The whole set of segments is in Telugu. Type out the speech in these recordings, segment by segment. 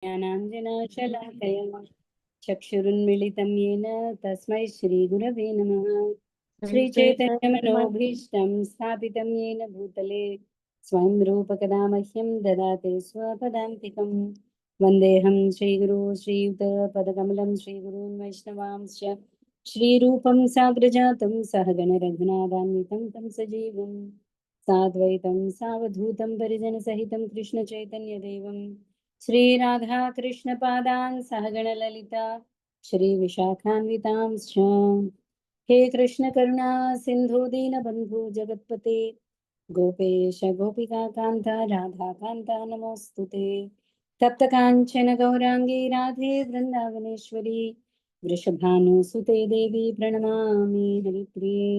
ज्ञानाञ्जनशलाकया चक्षुरुन्मिलितं येन तस्मै श्रीगुरवे नमः। श्रीचैतन्यमनोभीष्टं स्थापितं येन भूतले स्वयं रूपकदा मह्यं ददाति स्वपदान्तिकं। वन्देऽहं श्रीगुरो श्रीयुतपदकमलं श्रीगुरून् वैष्णवांश्च श्रीरूपं साग्रजातं सहगणरघुनाथान्वितं तं सजीवं साद्वैतं सावधूतं परिजनसहितं कृष्णचैतन्यदेवं श्रीराधा कृष्णपादान् सहगणललिता श्रीविशाखान्वितांश्च। हे कृष्ण करुणा सिन्धु दीनबन्धु जगत्पते गोपेश गोपिका कान्ता राधा कान्ता नमोऽस्तु ते। तप्त काञ्चन गौराङ्गी राधे वृन्दावनेश्वरी वृषभानुसुते देवी प्रणमामि हरिप्रिये।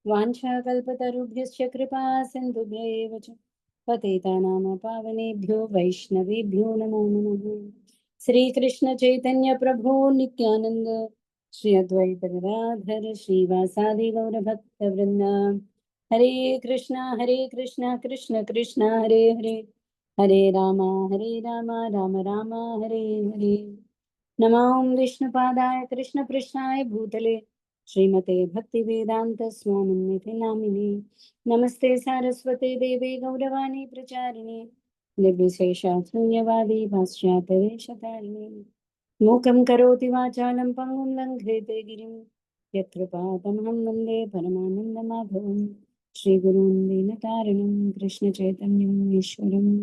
वाञ्छाकल्पतरुभ्यश्च कृपा सिन्धुभ्यैव च पतितानां पावनेभ्यो वैष्णवेभ्यो नमो नमः। श्रीकृष्ण चैतन्य प्रभो नित्यानंद श्री अद्वैत गदाधर श्रीवासादि गौरभक्तवृंद हरे कृष्णा कृष्ण कृष्ण हरे हरे हरे राम राम राम हरे हरे। नमो विष्णुपादाय कृष्णपृष्ठाय भूतले श्रीमते भक्तिवेदांत स्वामिनिधि नामिने नमस्ते सारस्वते देवे गौरवाणी प्रचारिणे निर्विशेषशून्यवादी पाश्चात्यदेशतारिणे मूकं करोति वाचालं पङ्गुं लङ्घयते गिरिं यत्कृपातमहं वन्दे परमानन्दमाधवं श्रीगुरुं दीनतारिणं कृष्णचैतन्यम् ईश्वरम्।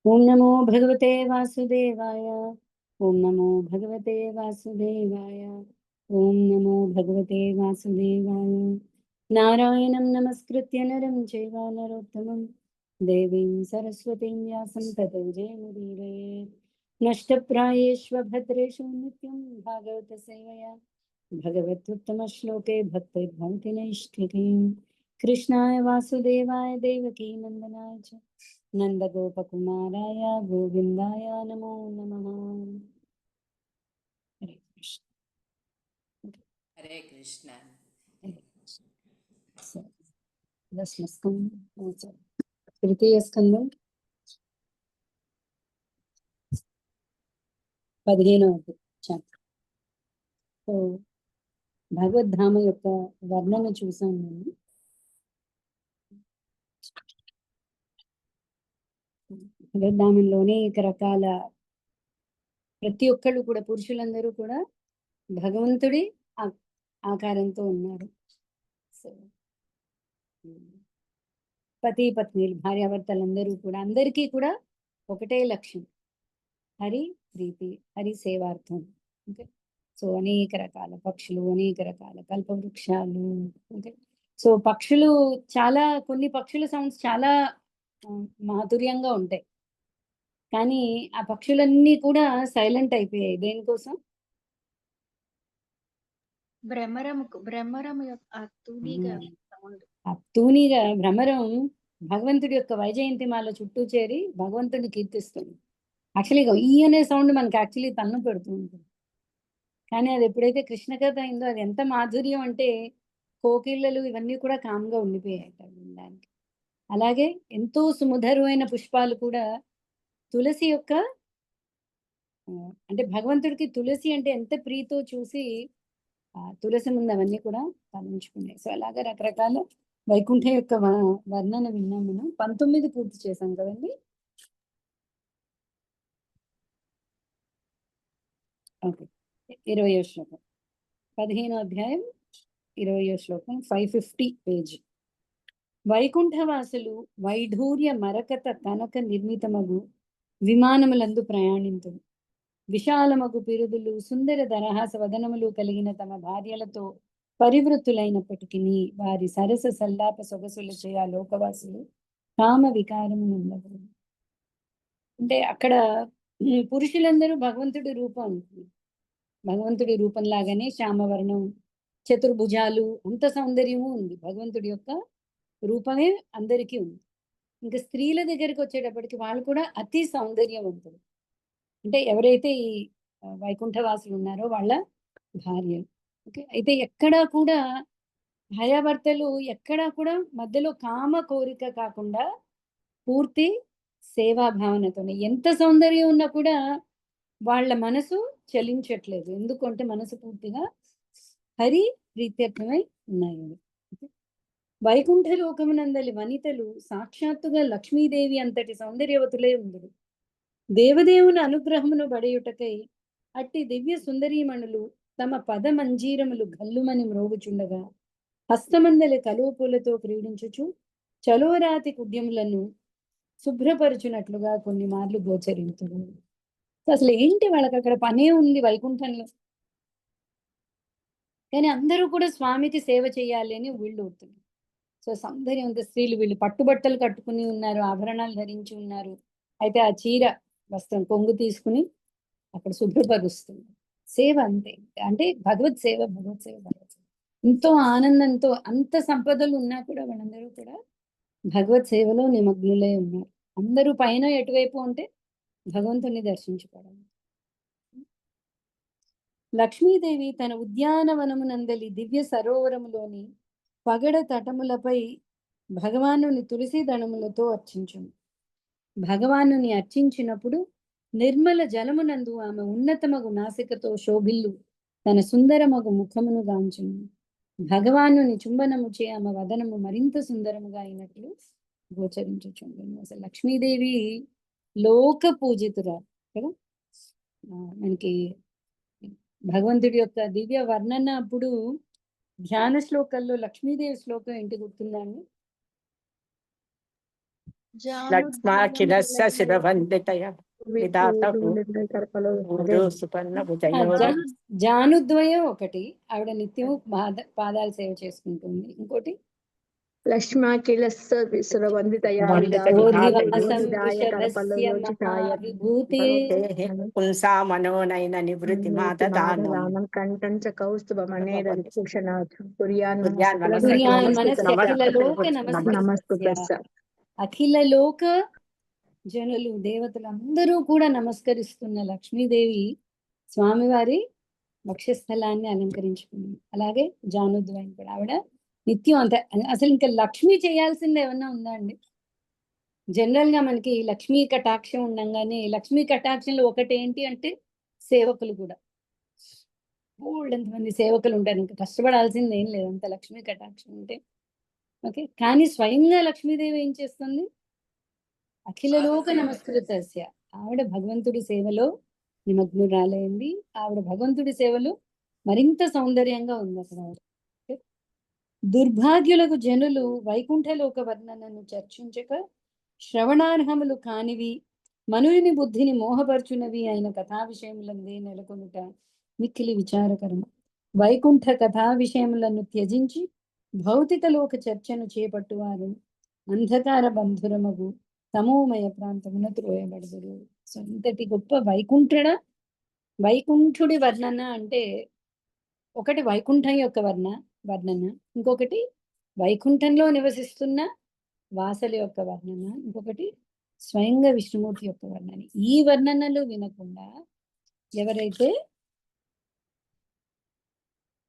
ओम नमो भगवते वासुदेवाय ओम नमो भगवते वासुदेवाय ओम नमो भगवते वासुदेवाय। नारायणं नमस्कृत्य नरं चैव नरोत्तमं देवीं सरस्वतीं व्यासं ततो जयमुदीरयेत्। नष्टप्रायेष्व भद्रेषु नित्यं भागवत सेवया भगवत्युत्तमश्लोके भक्तिर्भवति नैष्ठिकीम्। कृष्णाय वासुदेवाय देवकी नन्दनाय च नंदगोपकुमाराय गोविंदाय नमो नमः। हरे कृष्ण हरे कृष्ण। दशमस्कंदं तृतीयस्कंदं 15వ చాప్టర్. సో భగవద్ధామ యొక్క వర్ణన చూసాం నేను. భగవద్ధామంలోనే రకరకాల ప్రతి ఒక్కళ్ళు కూడా పురుషులందరూ కూడా భగవంతుడి ఆకారంతో ఉన్నారు. సో పతి పత్నిలు భార్యాభర్తలందరూ కూడా అందరికీ కూడా ఒకటే లక్ష్యం, హరి ప్రీతి, హరి సేవార్థం. ఓకే, సో అనేక రకాల పక్షులు, అనేక రకాల కల్పవృక్షాలు. ఓకే, సో పక్షులు చాలా, కొన్ని పక్షుల సౌండ్స్ చాలా మాధుర్యంగా ఉంటాయి, కానీ ఆ పక్షులన్నీ కూడా సైలెంట్ అయిపోయాయి. దేనికోసం? భ్రమరం తూనిగా భ్రమరం భగవంతుడి యొక్క వైజయంతిమాల చుట్టూ చేరి భగవంతుడిని కీర్తిస్తుంది. యాక్చువల్గా ఈ అనే సౌండ్ మనకి యాక్చువల్లీ తన్ను పెడుతూ ఉంటుంది, కానీ అది ఎప్పుడైతే కృష్ణ కథ అయిందో అది ఎంత మాధుర్యం అంటే కోకిళ్ళలు ఇవన్నీ కూడా కామ్గా ఉండిపోయాయి వినడానికి. అలాగే ఎంతో సుమధురమైన పుష్పాలు కూడా తులసి యొక్క అంటే భగవంతుడికి తులసి అంటే ఎంత ప్రీతో చూసి తులసి ముందు అవన్నీ కూడా తలంచుకున్నాయి. సో అలాగే రకరకాల వైకుంఠ యొక్క వర్ణన విన్నాం మనం. 19 పూర్తి చేసాం కదండి. ఓకే, 20వ శ్లోకం, 15వ అధ్యాయం 20వ శ్లోకం, 550 పేజ్. వైకుంఠవాసులు వైఢూర్య మరకత కనక నిర్మితమగు విమానములందు ప్రయాణింతు విశాలమగు పిరుదులు సుందర దరహాస వదనములు కలిగిన తమ భార్యలతో పరివృత్తులైనప్పటికీ వారి సరస సల్లాప సొగసులు చేయ లోకవాసులు కామ వికారము ఉండదు. అంటే అక్కడ పురుషులందరూ భగవంతుడి రూపం ఉంటుంది, భగవంతుడి రూపం లాగానే శ్యామవర్ణం, చతుర్భుజాలు, అంత సౌందర్యము ఉంది. భగవంతుడి యొక్క రూపమే అందరికీ ఉంది. ఇంకా స్త్రీల దగ్గరికి వచ్చేటప్పటికి వాళ్ళు కూడా అతి సౌందర్యవంతులు. అంటే ఎవరైతే ఈ వైకుంఠవాసులు ఉన్నారో వాళ్ళ భార్యలు. ఓకే, అయితే ఎక్కడా కూడా భార్యాభర్తలు ఎక్కడా కూడా మధ్యలో కామ కోరిక కాకుండా పూర్తి సేవా భావనతోనే. ఎంత సౌందర్యం ఉన్నా కూడా వాళ్ళ మనసు చలించట్లేదు. ఎందుకంటే మనసు పూర్తిగా హరి ప్రీత్యర్థమై ఉన్నాయి. వైకుంఠ లోకమునందలి వనితలు సాక్షాత్తుగా లక్ష్మీదేవి అంతటి సౌందర్యవతులే ఉందురు. దేవదేవుని అనుగ్రహమును బడయుటకై అట్టి దివ్య సుందరీమణులు తమ పద మంజీరములు గల్లుమని మ్రోగుచుండగా హస్తమందలి కలువపూలతో క్రీడించుచు చలోరాతి కుడ్యములను శుభ్రపరుచునట్లుగా కొన్ని మార్లు గోచరింతుడు. అసలు ఏంటి వాళ్ళకి అక్కడ పనే ఉంది వైకుంఠంలో, కానీ అందరూ కూడా స్వామికి సేవ చేయాలి అని వీళ్ళు అవుతుంది. సో సౌందర్యవంత స్త్రీలు వీళ్ళు పట్టుబట్టలు కట్టుకుని ఉన్నారు, ఆభరణాలు ధరించి ఉన్నారు. అయితే ఆ చీర వస్త్రం కొంగు తీసుకుని అక్కడ శుభ్రపరుస్తుంది. సేవ అంతే. అంటే భగవత్ సేవ, భగవత్ సేవ, భగవత్ సేవ. ఎంతో ఆనందంతో అంత సంపదలు ఉన్నా కూడా వాళ్ళందరూ కూడా భగవత్ సేవలో నిమగ్నులై ఉన్నారు. అందరూ పైన ఎటువైపు ఉంటే భగవంతుని దర్శించుకోవడం. లక్ష్మీదేవి తన ఉద్యానవనమునందలి దివ్య సరోవరములోని పగడ తటములపై భగవానుని తులసి దళములతో అర్చించును. భగవానుని అర్చించినప్పుడు నిర్మల జలమునందు ఆమె ఉన్నతమగు నాసికతో శోభిల్లు తన సుందరమగు ముఖమును గాంచును. భగవానుని చుంబనముచే ఆమె వదనము మరింత సుందరముగా అయినట్లు గోచరించుచుండును. అసలు లక్ష్మీదేవి లోక పూజితురాలు కదా. మనకి భగవంతుడి యొక్క దివ్య వర్ణన అప్పుడు ధ్యాన శ్లోకాల్లో లక్ష్మీదేవి శ్లోకం ఏంటి గుర్తుందండి? లక్ష్మాఖిలస్య శిరవందితయ విధాతకు సుపర్ణ భుజయోః. జానుద్వయం ఒకటి, ఆవిడ నిత్యం పాదాల సేవ చేసుకుంటుంది. ఇంకోటి లక్ష్మాఖిలస్య శిరవందితయ పుంసా మనోనయన నివృత్తి మాతదానం కంఠం చ కౌస్తుభమనేరవిభూషణ అఖిల లోక జనులు దేవతలు అందరూ కూడా నమస్కరిస్తున్న లక్ష్మీదేవి స్వామివారి వక్షస్థలాన్ని అలంకరించుకుంది. అలాగే జానుద్వయం కూడా ఆవిడ నిత్యం అంత. అసలు ఇంకా లక్ష్మి చేయాల్సింది ఏమన్నా ఉందా అండి? జనరల్ గా మనకి లక్ష్మీ కటాక్షం ఉండగానే లక్ష్మీ కటాక్షంలో ఒకటి ఏంటి అంటే సేవకులు కూడా. ఎంతమంది సేవకులు ఉంటారు, ఇంకా కష్టపడాల్సింది ఏం లేదు అంత లక్ష్మీ కటాక్షం ఉంటే. ఓకే, కానీ స్వయంగా లక్ష్మీదేవి ఏం చేస్తుంది? అఖిల లోక నమస్కృతస్య. ఆవిడ భగవంతుడి సేవలో నిమగ్నురాలైంది. ఆవిడ భగవంతుడి సేవలో మరింత సౌందర్యంగా ఉంది అక్కడ. దుర్భాగ్యులకు జనులు వైకుంఠలోక వర్ణనను చర్చించక శ్రవణార్హములు కానివి మనుని బుద్ధిని మోహపరచునవి అయిన కథా విషయములందే నెలకొనుట మిక్కిలి విచారకరం. వైకుంఠ కథా విషయములను త్యజించి భౌతిక లోక చర్చను చేపట్టువారు అంధకార బంధురమగు తమోమయ ప్రాంతమున త్రోయబడదురు. సో ఇంతటి గొప్ప వైకుంఠుడి వర్ణన అంటే ఒకటి వైకుంఠం యొక్క వర్ణన, ఇంకొకటి వైకుంఠంలో నివసిస్తున్న వాసల యొక్క వర్ణన, ఇంకొకటి స్వయంగా విష్ణుమూర్తి యొక్క వర్ణన. ఈ వర్ణనలు వినకుండా ఎవరైతే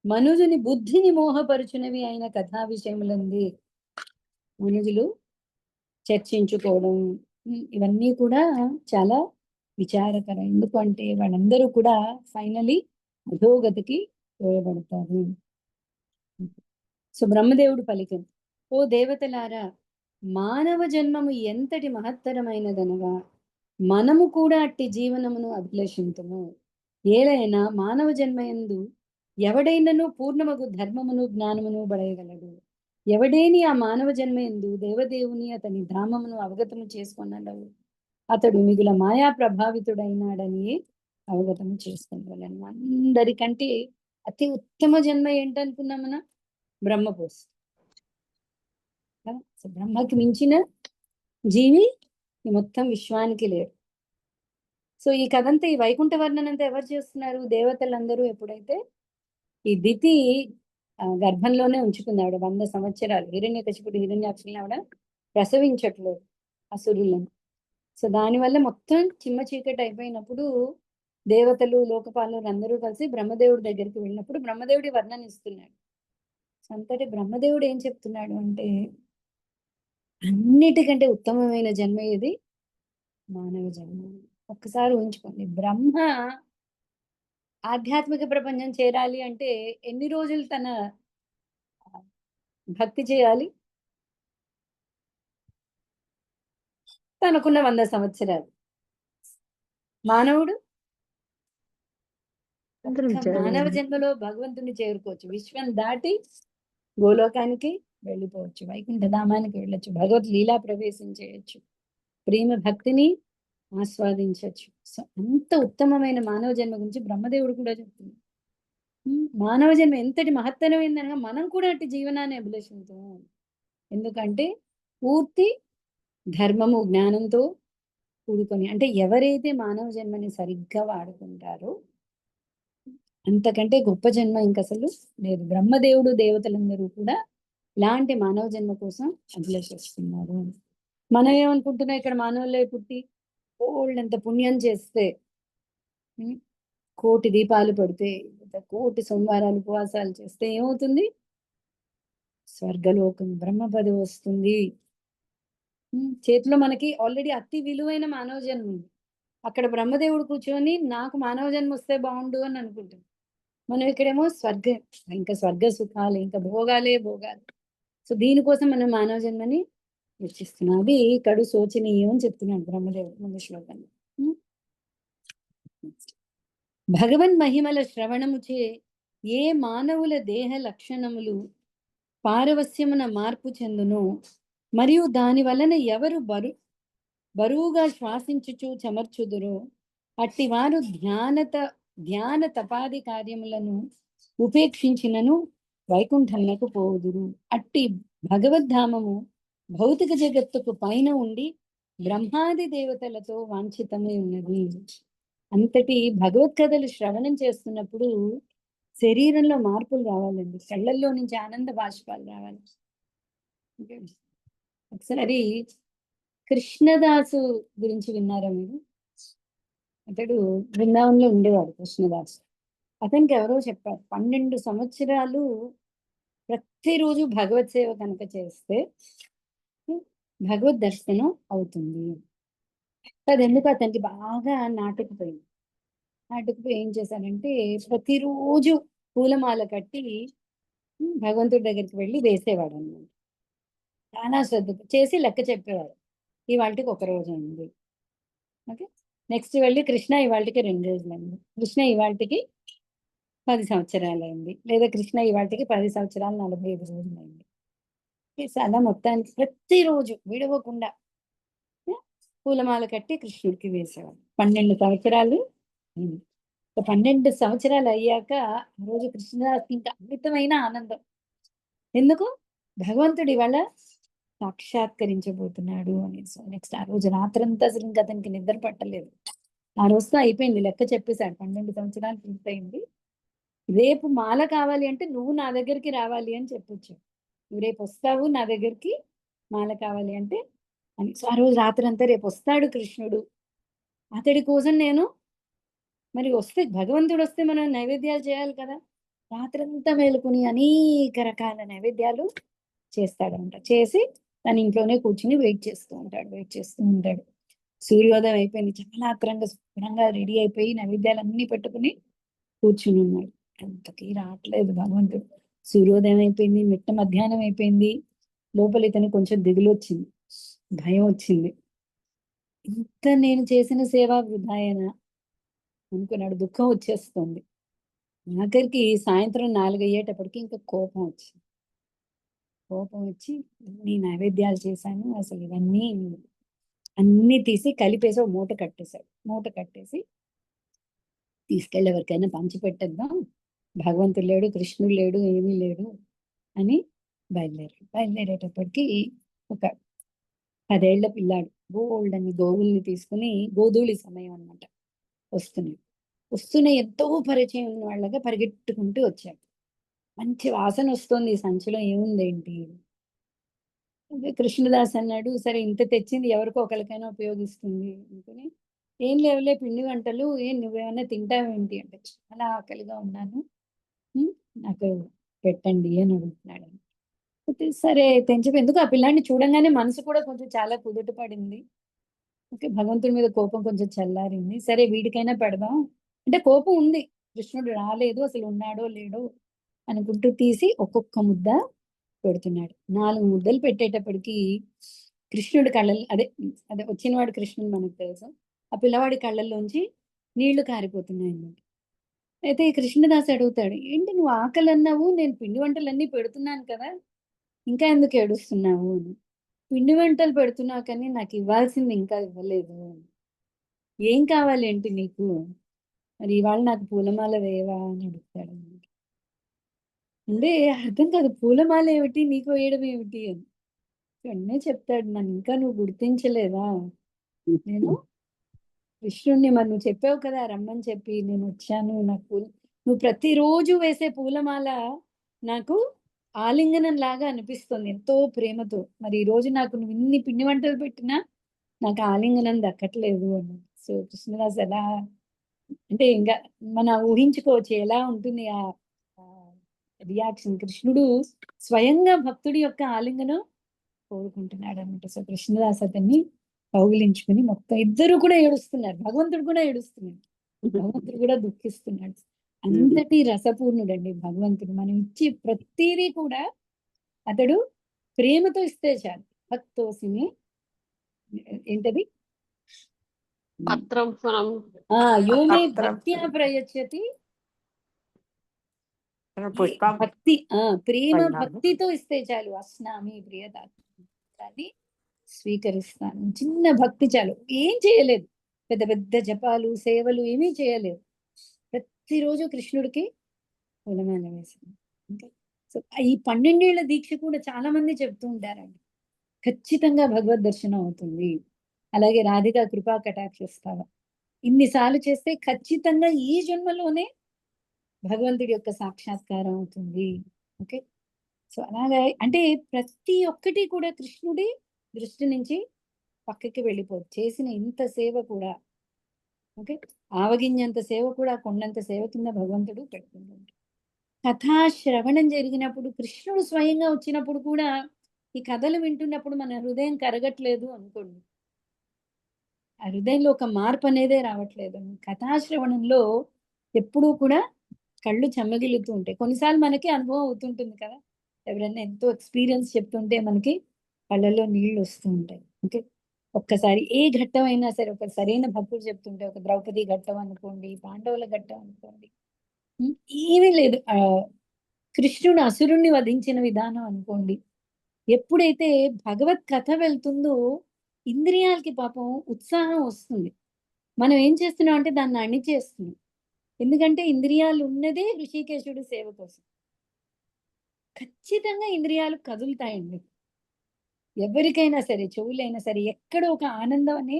మనుజుని బుద్ధిని మోహపరుచునవి అయిన కథా విషయములంది మనుజులు చర్చించుకోవడం, ఇవన్నీ కూడా చాలా విచారకరం. ఎందుకంటే వాళ్ళందరూ కూడా ఫైనలీ అధోగతికి తోయబడతారు. సో బ్రహ్మదేవుడు పలికింది, ఓ దేవతలారా, మానవ జన్మము ఎంతటి మహత్తరమైనదనగా మనము కూడా అట్టి జీవనమును అభిలషింతుము. ఏలైనా మానవ జన్మయందు ఎవడైనను పూర్ణమగు ధర్మమును జ్ఞానమును బడయగలడు. ఎవడేని ఆ మానవ జన్మయందు దేవదేవుని అతని ధామమును అవగతము చేసుకున్నాడు, అతడు మిగుల మాయా ప్రభావితుడైనాడని అవగతము చేసుకున్నాడు. అందరికంటే అతి ఉత్తమ జన్మ ఏంటనుకున్నామన్నా? బ్రహ్మపోస్. బ్రహ్మకి మించిన జీవి ఈ మొత్తం విశ్వానికి లేరు. సో ఈ కథంతా, ఈ వైకుంఠ వర్ణనంతా ఎవరు చేస్తున్నారు? దేవతలందరూ. ఎప్పుడైతే ఈ దితి గర్భంలోనే ఉంచుకుంది ఆవిడ 100 సంవత్సరాలు, హిరణ్యకశిపుడు హిరణ్యాక్షుల్ని ఆవిడ ప్రసవించట్లేదు అసురులను. సో దానివల్ల మొత్తం చిమ్మ చీకటి అయిపోయినప్పుడు దేవతలు లోకపాలు అందరూ కలిసి బ్రహ్మదేవుడి దగ్గరికి వెళ్ళినప్పుడు బ్రహ్మదేవుడి వర్ణన ఇస్తున్నాడు. అంతటి బ్రహ్మదేవుడు ఏం చెప్తున్నాడు అంటే, అన్నిటికంటే ఉత్తమమైన జన్మ ఇది మానవ జన్మ. ఒక్కసారి ఊహించుకోండి, బ్రహ్మ ఆధ్యాత్మిక ప్రపంచం చేరాలి అంటే ఎన్ని రోజులు తన భక్తి చేయాలి? తనకున్న 100 సంవత్సరాలు. మానవుడు ఒక్క మానవ జన్మలో భగవంతుని చేరుకోవచ్చు. విశ్వం దాటి గోలోకానికి వెళ్ళిపోవచ్చు, వైకుంఠ ధామానికి వెళ్ళొచ్చు, భగవత్ లీలా ప్రవేశం చేయొచ్చు, ప్రేమ భక్తిని ఆస్వాదించవచ్చు. సో అంత ఉత్తమమైన మానవ జన్మ గురించి బ్రహ్మదేవుడు కూడా చెప్తుంది. మానవ జన్మ ఎంతటి మహత్తరమైందనగా మనం కూడా అట్టి జీవనాన్ని అభిలషించాం. ఎందుకంటే పూర్తి ధర్మము జ్ఞానంతో కూడుకొని, అంటే ఎవరైతే మానవ జన్మని సరిగ్గా వాడుకుంటారో అంతకంటే గొప్ప జన్మ ఇంక అసలు లేదు. బ్రహ్మదేవుడు దేవతలందరూ కూడా ఇలాంటి మానవ జన్మ కోసం అభిలషిస్తున్నారు. మనం ఏమనుకుంటున్నాం, ఇక్కడ మానవులే పుట్టి ఓళ్ళంత పుణ్యం చేస్తే, కోటి దీపాలు పెడితే, కోటి సోమవారాలు ఉపవాసాలు చేస్తే ఏమవుతుంది? స్వర్గలోకం బ్రహ్మ పదవి వస్తుంది. చేతిలో మనకి ఆల్రెడీ అతి విలువైన మానవ జన్మ ఉంది. అక్కడ బ్రహ్మదేవుడు కూర్చొని నాకు మానవ జన్మ వస్తే బాగుండు అని అనుకుంటాం. మనం ఇక్కడేమో స్వర్గం, ఇంకా స్వర్గ సుఖాలు, ఇంకా భోగాలే భోగాలు. సో దీనికోసం మనం మానవ జన్మని వెచ్చిస్తున్నాం. అది కడు శోచనీయం అని చెప్తున్నాడు బ్రహ్మదేవుడు ముందు శ్లోకంలో. భగవన్ మహిమల శ్రవణముచే ఏ మానవుల దేహ లక్షణములు పారవస్యమున మార్పు చెందును, మరియు దాని వలన ఎవరు బరువుగా శ్వాసించుచు చెమర్చుదురో అట్టి వారు ధ్యాన తపాది కార్యములను ఉపేక్షించినను వైకుంఠమునకు పోవుదురు. అట్టి భగవద్ధామము భౌతిక జగత్తుకు పైన ఉండి బ్రహ్మాది దేవతలతో వాంఛితమై ఉన్నది. అంతటి భగవత్ కథలు శ్రవణం చేస్తున్నప్పుడు శరీరంలో మార్పులు రావాలండి, కళ్ళల్లో నుంచి ఆనంద బాష్పాలు రావాలి. ఒకసారి కృష్ణదాసు గురించి విన్నారా మీరు? అతడు బృందావనంలో ఉండేవాడు కృష్ణదాసు. అతనికి ఎవరో చెప్పారు, 12 సంవత్సరాలు ప్రతిరోజు భగవత్ సేవ కనుక చేస్తే భగవద్ దర్శనం అవుతుంది. అదెందుకు అతనికి బాగా నాటుకుపోయింది. నాటుకుపోయి ఏం చేశాడంటే ప్రతిరోజు పూలమాల కట్టి భగవంతుడి దగ్గరికి వెళ్ళి వేసేవాడు అన్నమాట. చాలా శ్రద్ధ చేసి లెక్క చెప్పేవాడు, ఇవాళకి ఒక రోజు అయింది, ఓకే, నెక్స్ట్ వెళ్ళి కృష్ణ ఇవాళకి 2 రోజులైంది, కృష్ణ ఇవాళకి 10 సంవత్సరాలైంది, లేదా కృష్ణ ఇవాళకి 10 సంవత్సరాలు 45 రోజులైంది. అలా మొత్తానికి ప్రతిరోజు విడవకుండా పూలమాల కట్టి కృష్ణుడికి వేసేవాడు. 12 సంవత్సరాలు అయింది. 12 సంవత్సరాలు అయ్యాక ఆ రోజు కృష్ణదాస్కి ఇంకా అమితమైన ఆనందం. ఎందుకు? భగవంతుడు ఇవాళ సాక్షాత్కరించబోతున్నాడు అని. సో నెక్స్ట్ ఆ రోజు రాత్రంతా అసలు ఇంకా అతనికి నిద్ర పట్టలేదు. ఆ రోజుతో అయిపోయింది, లెక్క చెప్పేశాడు, 12 సంవత్సరాలు పూర్తయింది. రేపు మాల కావాలి అంటే నువ్వు నా దగ్గరికి రావాలి అని చెప్పొచ్చు, నువ్వు రేపు వస్తావు నా దగ్గరికి మాల కావాలి అంటే అని. సో ఆ రోజు రాత్రంతా రేపు వస్తాడు కృష్ణుడు, అతడి కోసం నేను మరి వస్తే, భగవంతుడు వస్తే మనం నైవేద్యాలు చేయాలి కదా, రాత్రంతా మేలుకుని అనేక రకాల నైవేద్యాలు చేస్తాడంట. చేసి తన ఇంట్లోనే కూర్చుని వెయిట్ చేస్తూ ఉంటాడు. సూర్యోదయం అయిపోయింది, చాలా ఆత్రంగా శుభ్రంగా రెడీ అయిపోయి నైవేద్యాలు అన్ని పెట్టుకుని కూర్చుని ఉన్నాడు. అంతకీ రావట్లేదు భగవంతుడు. సూర్యోదయం అయిపోయింది, మిట్ట మధ్యాహ్నం అయిపోయింది. లోపల ఇతనికి కొంచెం దిగులు వచ్చింది, భయం వచ్చింది. ఇంత నేను చేసిన సేవ వృధాయేనా అనుకున్నాడు. దుఃఖం వచ్చేస్తుంది. ఆఖరికి సాయంత్రం 4 అయ్యేటప్పటికి ఇంకా కోపం వచ్చి నీ నైవేద్యాలు చేశాను, అసలు ఇవన్నీ అన్ని తీసి కలిపేసి ఒక మూట కట్టేశాడు. మూట కట్టేసి తీసుకెళ్ళి ఎవరికైనా పంచిపెట్టేద్దాం, భగవంతుడు లేడు, కృష్ణుడు లేడు, ఏమీ లేడు అని బయలుదేరేటప్పటికి ఒక 10 ఏళ్ల పిల్లాడు గోల్డని గోవుల్ని తీసుకుని, గోధూళి సమయం అన్నమాట, వస్తూనే ఎంతో పరిచయం ఉన్న వాళ్ళగా పరిగెట్టుకుంటూ వచ్చాడు. మంచి వాసన వస్తుంది, సంచిలో ఏముందేంటి? కృష్ణదాస్ అన్నాడు, సరే ఇంత తెచ్చింది ఎవరికో ఒకరికైనా ఉపయోగిస్తుంది అనుకుని, ఏం లేవులే పిండి వంటలు, నువ్వేమన్నా తింటావేంటి అంటే, చాలా ఆకలిగా ఉన్నాను, నాకు పెట్టండి అని అడుగుతున్నాడు. అయితే సరే తెంచి ఎందుకు ఆ పిల్లాడిని చూడంగానే మనసు కూడా కొంచెం చాలా కుదుట పడింది. ఓకే. భగవంతుడి మీద కోపం కొంచెం చల్లారింది. సరే వీడికైనా పెడదాం. అంటే కోపం ఉంది. కృష్ణుడు రాలేదు, అసలు ఉన్నాడో లేడో అనుకుంటూ తీసి ఒక్కొక్క ముద్ద పెడుతున్నాడు. 4 ముద్దలు పెట్టేటప్పటికి కృష్ణుడి కళ్ళల్లో అదే అదే వచ్చినవాడు కృష్ణుడు మనకు తెలుసు. ఆ పిల్లవాడి కళ్ళల్లోంచి నీళ్లు కారిపోతున్నాయన్నమాట. అయితే ఈ కృష్ణదాస్ అడుగుతాడు, "ఏంటి నువ్వు ఆకలన్నావు, నేను పిండి వంటలన్నీ పెడుతున్నాను కదా! ఇంకా ఎందుకు ఏడుస్తున్నావు?" అని. "పిండి వంటలు పెడుతున్నావు కానీ నాకివ్వాల్సింది ఇంకా ఇవ్వలేదు. ఏం కావాలేంటి నీకు? మరి ఇవాళ నాకు పూలమాల వేయవా?" అని అడుగుతాడన్నమాట. అంటే అర్థం కాదు. పూలమాల ఏమిటి? నీకు వేయడం ఏమిటి అని. వెంటనే చెప్తాడు, "నన్ను ఇంకా నువ్వు గుర్తించలేదా? నేను కృష్ణుడిని మరి నువ్వు చెప్పావు కదా రమ్మని చెప్పి నేనొచ్చాను. నాకు నువ్వు ప్రతిరోజు వేసే పూలమాల నాకు ఆలింగనంలాగా అనిపిస్తుంది ఎంతో ప్రేమతో. మరి ఈరోజు నాకు నువ్వు ఇన్ని పిండి వంటలు పెట్టినా నాకు ఆలింగనం దక్కట్లేదు" అని. సో, కృష్ణదాస్ ఎలా అంటే ఇంక మనం ఊహించుకోవచ్చు ఎలా ఉంటుంది రియాక్షన్. కృష్ణుడు స్వయంగా భక్తుడి యొక్క ఆలింగనం కోరుకుంటున్నాడన్నమాట. సో, కృష్ణదాస్ అతన్ని కౌగిలించుకుని మొత్తం ఇద్దరు కూడా ఏడుస్తున్నారు. భగవంతుడు కూడా ఏడుస్తున్నాడు. భగవంతుడు కూడా దుఃఖిస్తున్నాడు. అంతటి రసపూర్ణుడండి భగవంతుడు. మనం ఇచ్చే ప్రతీదీ కూడా అతడు ప్రేమతో ఇస్తే చాలు. భక్తోసిమి ఏంటది? పత్రం ఫలం యోమే పత్రం భక్త్యా ప్రయచ్చతి. పుష్పం భక్తి ప్రేమ పన్నాలు. భక్తితో ఇస్తే చాలు. అస్నామి ప్రియదాన్ని స్వీకరిస్తాను. చిన్న భక్తి చాలు. ఏం చేయలేదు. పెద్ద పెద్ద జపాలు, సేవలు ఏమీ చేయలేదు. ప్రతిరోజు కృష్ణుడికి పూలమాల వేసింది. ఓకే. సో, ఈ 12 ఏళ్ల దీక్ష కూడా చాలా మంది చెప్తూ ఉంటారండి. ఖచ్చితంగా భగవద్ దర్శనం అవుతుంది. అలాగే రాధికా కృపా కటాక్షస్థల. ఇన్నిసార్లు చేస్తే ఖచ్చితంగా ఈ జన్మలోనే భగవంతుడి యొక్క సాక్షాత్కారం అవుతుంది. ఓకే. సో, అలాగా అంటే ప్రతి ఒక్కటి కూడా కృష్ణుడి దృష్టి నుంచి పక్కకి వెళ్ళిపోదు. చేసిన ఇంత సేవ కూడా ఓకే. ఆవగింజంత సేవ కూడా కొండంత సేవ కింద భగవంతుడు పెట్టుకుంటాడు. కథా శ్రవణం జరిగినప్పుడు కృష్ణుడు స్వయంగా వచ్చినప్పుడు కూడా ఈ కథలు వింటున్నప్పుడు మన హృదయం కరగట్లేదు అనుకోండి. ఆ హృదయంలో ఒక మార్పు అనేదే రావట్లేదు. కథాశ్రవణంలో ఎప్పుడూ కూడా కళ్ళు చెమ్మగిల్లుతూ ఉంటాయి. కొన్నిసార్లు మనకి అనుభవం అవుతుంటుంది కదా! ఎవరైనా ఎంతో ఎక్స్‌పీరియన్స్ చెప్తుంటే మనకి కళ్ళల్లో నీళ్ళు వస్తూ ఉంటాయి. ఓకే. ఒక్కసారి ఏ ఘట్టం అయినా సరే ఒక సరైన భక్తుడు చెప్తుంటే ఒక ద్రౌపది ఘట్టం అనుకోండి, పాండవుల ఘట్టం అనుకోండి. ఏమీ లేదు. కృష్ణుడు అసురుడిని వధించిన విధానం అనుకోండి. ఎప్పుడైతే భగవత్ కథ వెళ్తుందో ఇంద్రియాలకి పాపం ఉత్సాహం వస్తుంది. మనం ఏం చేస్తున్నాం అంటే దాన్ని అణిచేస్తున్నాం. ఎందుకంటే ఇంద్రియాలు ఉన్నదే ఋషికేశుడి సేవ కోసం. ఖచ్చితంగా ఇంద్రియాలు కదులుతాయండి. ఎవరికైనా సరే, చెవులైనా సరే ఎక్కడో ఒక ఆనందం అనే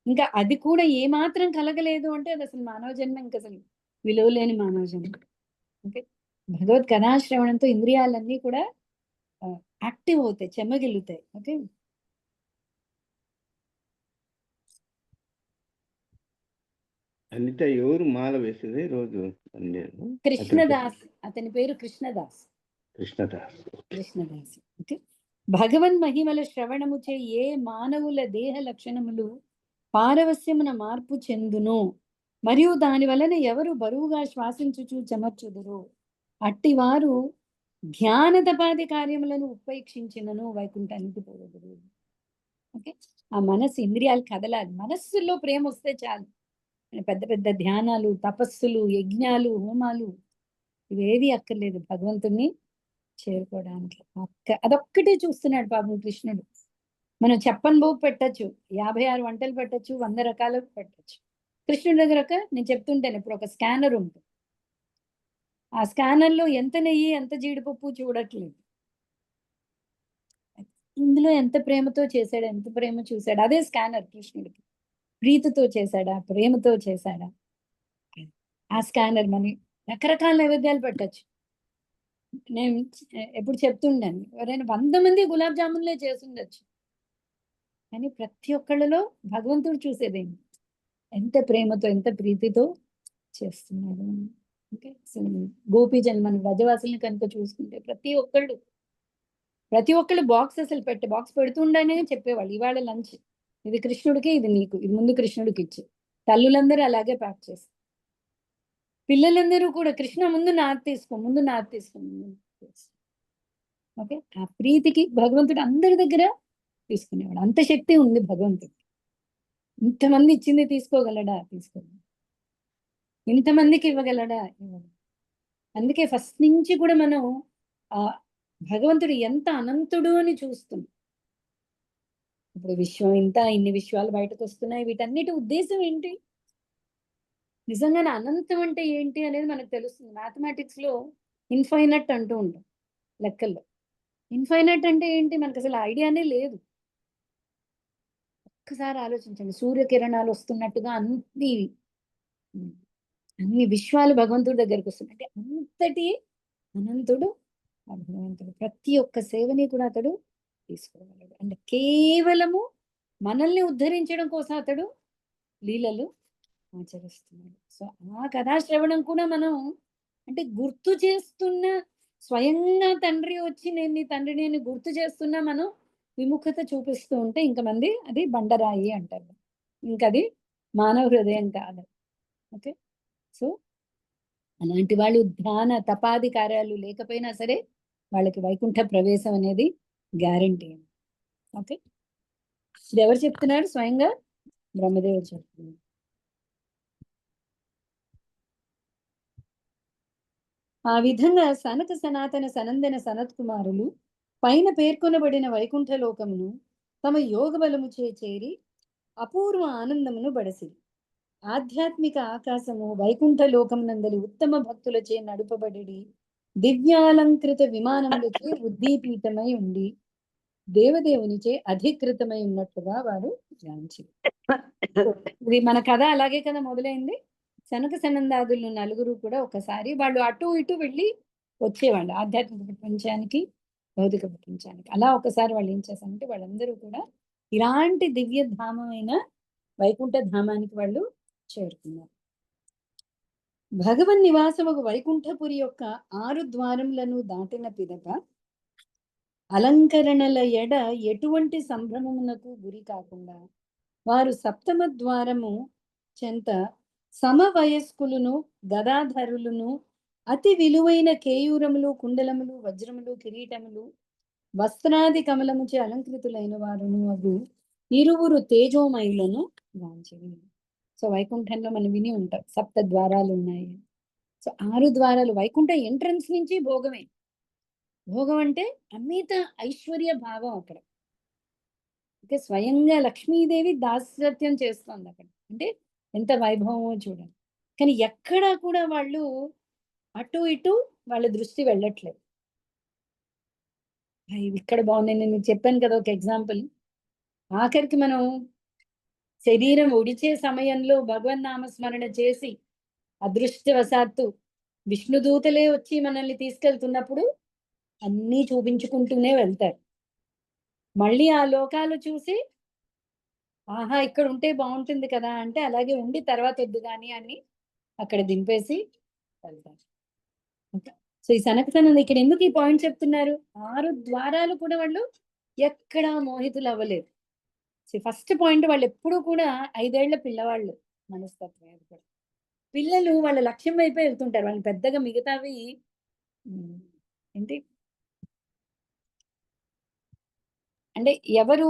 ఇంకా అది కూడా ఏమాత్రం కలగలేదు అంటే అది అసలు మానవ జన్మ ఇంకసలు విలువలేని మానవ జన్మ. ఓకే. భగవత్ కథాశ్రవణంతో ఇంద్రియాలన్నీ కూడా యాక్టివ్ అవుతాయి, చెమ్మగిల్లుతాయి. ఓకే. అనిత ఎవరు మాల వేసేది రోజు? కృష్ణదాస్. అతని పేరు కృష్ణదాస్. కృష్ణదాస్. కృష్ణదాస్. ఓకే. భగవన్ మహిమల శ్రవణముచే ఏ మానవుల దేహ లక్షణములు పారవస్యమున మార్పు చెందును మరియు దాని వలన ఎవరు బరువుగా శ్వాసించుచు చెమర్చుదురు అట్టివారు ధ్యాన తపాది కార్యములను ఉపేక్షించినను వైకుంఠానికి పోదురు. ఓకే. ఆ మనస్సు ఇంద్రియాలు కదలాలి. మనస్సులో ప్రేమ వస్తే చాలు. పెద్ద పెద్ద ధ్యానాలు, తపస్సులు, యజ్ఞాలు, హోమాలు ఇవేవి అక్కర్లేదు భగవంతుణ్ణి చేరుకోవడానికి. అదొక్కటే చూస్తున్నాడు పాపం కృష్ణుడు. మనం చెప్పని బోకు పెట్టచ్చు. 56 వంటలు పెట్టచ్చు. 100 రకాలు పెట్టచ్చు. కృష్ణుడి దగ్గర నేను చెప్తుంటాను ఇప్పుడు ఒక స్కానర్ ఉంటుంది. ఆ స్కానర్‌లో ఎంత నెయ్యి, ఎంత జీడిపప్పు చూడట్లేదు. ఇందులో ఎంత ప్రేమతో చేశాడు, ఎంత ప్రేమ చూసాడు. అదే స్కానర్ కృష్ణుడికి. ప్రీతితో చేశాడా? ప్రేమతో చేశాడా? ఆ స్కానర్ మని రకరకాల నైవేద్యాలు పెట్టచ్చు. నేను ఎప్పుడు చెప్తుండాను. ఎవరైనా 100 మంది గులాబ్ జామున్‌లే చేసుండొచ్చు. కానీ ప్రతి ఒక్కళ్ళలో భగవంతుడు చూసేదేంటి? ఎంత ప్రేమతో, ఎంత ప్రీతితో చేస్తున్నాడు. ఓకే. సో, గోపీజనులు మన వ్రజవాసుల్ని కనుక చూసుకుంటే ప్రతి ఒక్కళ్ళు ప్రతి ఒక్కళ్ళు బాక్స్ అసలు బాక్స్ పెడుతుండనే చెప్పేవాళ్ళు, ఇవాళ లంచ్ ఇది కృష్ణుడికి, ఇది నీకు, ఇది ముందు కృష్ణుడికి ఇచ్చి. తల్లులందరూ అలాగే ప్యాక్ చేస్తారు. పిల్లలందరూ కూడా కృష్ణ ముందు నాది తీసుకో, ముందు నాది తీసుకో, ఓకే. ఆ ప్రీతికి భగవంతుడు అందరి దగ్గర తీసుకునేవాడు. అంత శక్తి ఉంది భగవంతుడికి. ఇంతమంది ఇచ్చింది తీసుకోగలడా? తీసుకోగలడు. ఇంతమందికి ఇవ్వగలడా? ఇవ్వగలడు. అందుకే ఫస్ట్ నుంచి కూడా మనం ఆ భగవంతుడు ఎంత అనంతుడు అని చూస్తున్నాం. ఇప్పుడు విశ్వం ఇంత, ఇన్ని విశ్వాలు బయటకు వస్తున్నాయి, వీటన్నిటి ఉద్దేశం ఏంటి? నిజంగానే అనంతం అంటే ఏంటి అనేది మనకు తెలుస్తుంది. మ్యాథమెటిక్స్ లో ఇన్ఫైనట్ అంటూ ఉంటాం, లెక్కల్లో. ఇన్ఫైనట్ అంటే ఏంటి మనకు అసలు ఐడియానే లేదు. ఒక్కసారి ఆలోచించండి, సూర్యకిరణాలు వస్తున్నట్టుగా అన్ని విశ్వాలు భగవంతుడి దగ్గరికి వస్తున్నాయి అంటే అంతటి అనంతుడు ఆ భగవంతుడు. ప్రతి ఒక్క సేవని కూడా అతడు తీసుకోగలడు. అంటే కేవలము మనల్ని ఉద్ధరించడం కోసం అతడు లీలలు ఆచరిస్తున్నాడు. సో ఆ కథాశ్రవణం కూడా మనం అంటే గుర్తు చేస్తున్న, స్వయంగా తండ్రి వచ్చి నేను నీ తండ్రిని అని గుర్తు చేస్తున్నా మనం విముఖత చూపిస్తూ ఉంటే ఇంకమంది అది బండరాయి అంటారు, ఇంకది మానవ హృదయం కాదు. ఓకే. సో అలాంటి వాళ్ళు ధ్యాన తపాది కార్యాలు లేకపోయినా సరే వాళ్ళకి వైకుంఠ ప్రవేశం అనేది గ్యారంటీ. ఓకే. ఇది ఎవరు చెప్తున్నారు? స్వయంగా బ్రహ్మదేవుడు చెప్తున్నారు. ఆ విధంగా సనక సనాతన సనందన సనత్ కుమారులు పైన పేర్కొనబడిన వైకుంఠ లోకమును తమ యోగ బలముచే చేరి అపూర్వ ఆనందమును బడసిరి. ఆధ్యాత్మిక ఆకాశము వైకుంఠ లోకం నందలి ఉత్తమ భక్తులచే నడుపబడి దివ్యాలంకృత విమానములచే ఉద్దీపీతమై ఉండి దేవదేవునిచే అధికృతమై ఉన్నట్లుగా వారు ధ్యానించి. ఇది మన కథ అలాగే కదా మొదలైంది. సనక సనందాదులు నలుగురు కూడా ఒకసారి వాళ్ళు అటు ఇటు వెళ్ళి వచ్చేవాళ్ళు, ఆధ్యాత్మిక ప్రపంచానికి భౌతిక ప్రపంచానికి. అలా ఒకసారి వాళ్ళు ఏం చేశారంటే వాళ్ళందరూ కూడా ఇలాంటి దివ్య ధామమైన వైకుంఠ ధామానికి వాళ్ళు చేరుకున్నారు. భగవన్ నివాసముకు వైకుంఠపురి యొక్క 6 ద్వారములను దాటిన పిదప అలంకరణల ఎడ ఎటువంటి సంభ్రమమునకు గురి కాకుండా వారు సప్తమ ద్వారము చెంత సమవయస్కులను గదాధరులను అతి విలువైన కేయూరములు కుండలములు వజ్రములు కిరీటములు వస్త్రాది కమలముచే అలంకృతులైన వారును అగు ఇరువురు తేజోమయులను గాంచిరి. సో వైకుంఠంలో మనం విని ఉంటాం 7 ద్వారాలు ఉన్నాయి. సో 6 ద్వారాలు వైకుంఠ ఎంట్రన్స్ నుంచి భోగమే. భోగం అంటే అమిత ఐశ్వర్య భావం అక్కడ. అంటే స్వయంగా లక్ష్మీదేవి దాస్యత్యం చేస్తుంది అక్కడ. అంటే ఎంత వైభవమో చూడండి. కానీ ఎక్కడా కూడా వాళ్ళు అటు ఇటు వాళ్ళ దృష్టి వెళ్ళట్లేదు. ఇది ఇక్కడ బాగుంది, నేను చెప్పాను కదా ఒక ఎగ్జాంపుల్. ఆఖరికి మనం శరీరం ఒడిచే సమయంలో భగవన్ నామస్మరణ చేసి అదృష్టవశాత్తు విష్ణుదూతలే వచ్చి మనల్ని తీసుకెళ్తున్నప్పుడు అన్నీ చూపించుకుంటూనే వెళ్తారు. మళ్ళీ ఆ లోకాలు చూసి ఆహా ఇక్కడ ఉంటే బాగుంటుంది కదా అంటే అలాగే ఉండి తర్వాత వద్దు కానీ అని అక్కడ దింపేసి వెళ్తారు. సో ఈ సనకసనంద ఇక్కడ ఎందుకు ఈ పాయింట్ చెప్తున్నారు? 6 ద్వారాలు కూడా వాళ్ళు ఎక్కడా మోహితులు అవ్వలేదు. ఫస్ట్ పాయింట్, వాళ్ళు ఎప్పుడు కూడా 5 ఏళ్ల పిల్లవాళ్ళు మనస్తత్వం. పిల్లలు వాళ్ళ లక్ష్యం వైపే వెళ్తుంటారు. వాళ్ళు పెద్దగా మిగతావి ఏంటి అంటే ఎవరు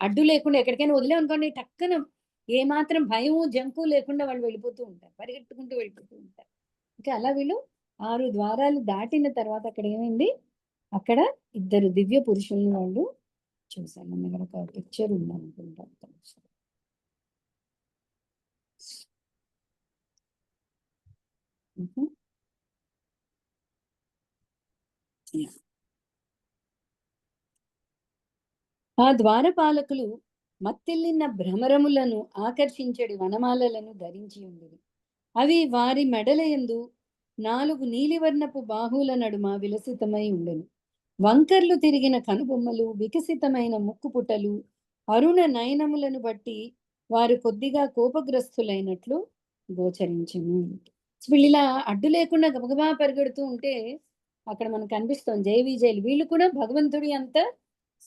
అడ్డు లేకుండా ఎక్కడికైనా వదిలే అనుకోండి, టక్కన ఏమాత్రం భయము జంకు లేకుండా వాళ్ళు వెళ్ళిపోతూ ఉంటారు, పరిగెట్టుకుంటూ వెళ్ళిపోతూ ఉంటారు. ఇంకా అలా వీళ్ళు 6 ద్వారాలు దాటిన తర్వాత అక్కడ ఏమైంది, అక్కడ 2 దివ్య పురుషుల్ని వాళ్ళు చూశారు. మన దగ్గర ఒక పిక్చర్ ఉందనుకుంటారు. ఆ ద్వారపాలకులు మత్తిల్లిన భ్రమరములను ఆకర్షించడి వనమాలలను ధరించి ఉండేవి. అవి వారి మెడలయందు 4 నీలివర్ణపు బాహువుల నడుమ విలసితమై ఉండెను. వంకర్లు తిరిగిన కనుబొమ్మలు, వికసితమైన ముక్కుపుటలు, అరుణ నయనములను బట్టి వారు కొద్దిగా కోపగ్రస్తులైనట్లు గోచరించెను. వీళ్ళు ఇలా అడ్డు లేకుండా గబగబా పరిగెడుతూ ఉంటే అక్కడ మనకు కనిపిస్తుంది జయ విజయులు. వీళ్ళు కూడా భగవంతుడి అంత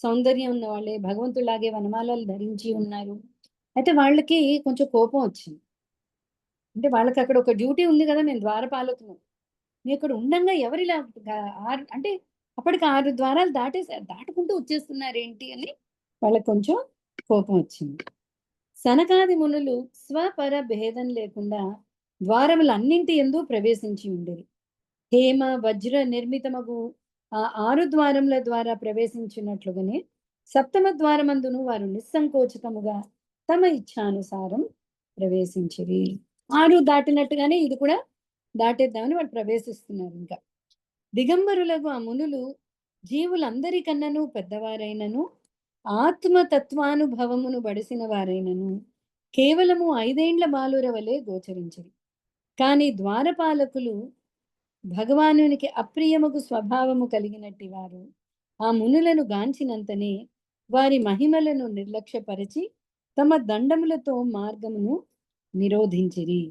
సౌందర్యం ఉన్న వాళ్ళే, భగవంతుడిలాగే వనమాలలు ధరించి ఉన్నారు. అయితే వాళ్ళకి కొంచెం కోపం వచ్చింది. అంటే వాళ్ళకి అక్కడ ఒక డ్యూటీ ఉంది కదా, నేను ద్వారపాలకును, నేను ఇక్కడ ఉండంగా ఎవరిలా అంటే అప్పటికి 6 ద్వారాలు దాటుకుంటూ వచ్చేస్తున్నారేంటి అని వాళ్ళకి కొంచెం కోపం వచ్చింది. సనకాది మునులు స్వపర భేదం లేకుండా ద్వారములన్నింటి యందు ప్రవేశించి ఉండేది. హేమ వజ్ర నిర్మితమగు ఆ 6 ద్వారముల ద్వారా ప్రవేశించినట్లుగానే సప్తమ ద్వారమందును వారు నిస్సంకోచితముగా తమ ఇచ్ఛానుసారం ప్రవేశించిరి. 6 దాటినట్టుగానే ఇది కూడా దాటేద్దామని వాళ్ళు ప్రవేశిస్తున్నారు. ఇంకా దిగంబరులకు ఆ మునులు జీవులందరికన్నను పెద్దవారైనను ఆత్మతత్వానుభవమును బడిసిన వారైనను కేవలము 5 ఏండ్ల బాలుర వలె గోచరించరు. కానీ ద్వారపాలకులు భగవానునికి అప్రియముకు స్వభావము కలిగినట్టి వారు ఆ మునులను గాంచినంతనే వారి మహిమలను నిర్లక్ష్యపరిచి తమ దండములతో మార్గమును నిరోధించిరి.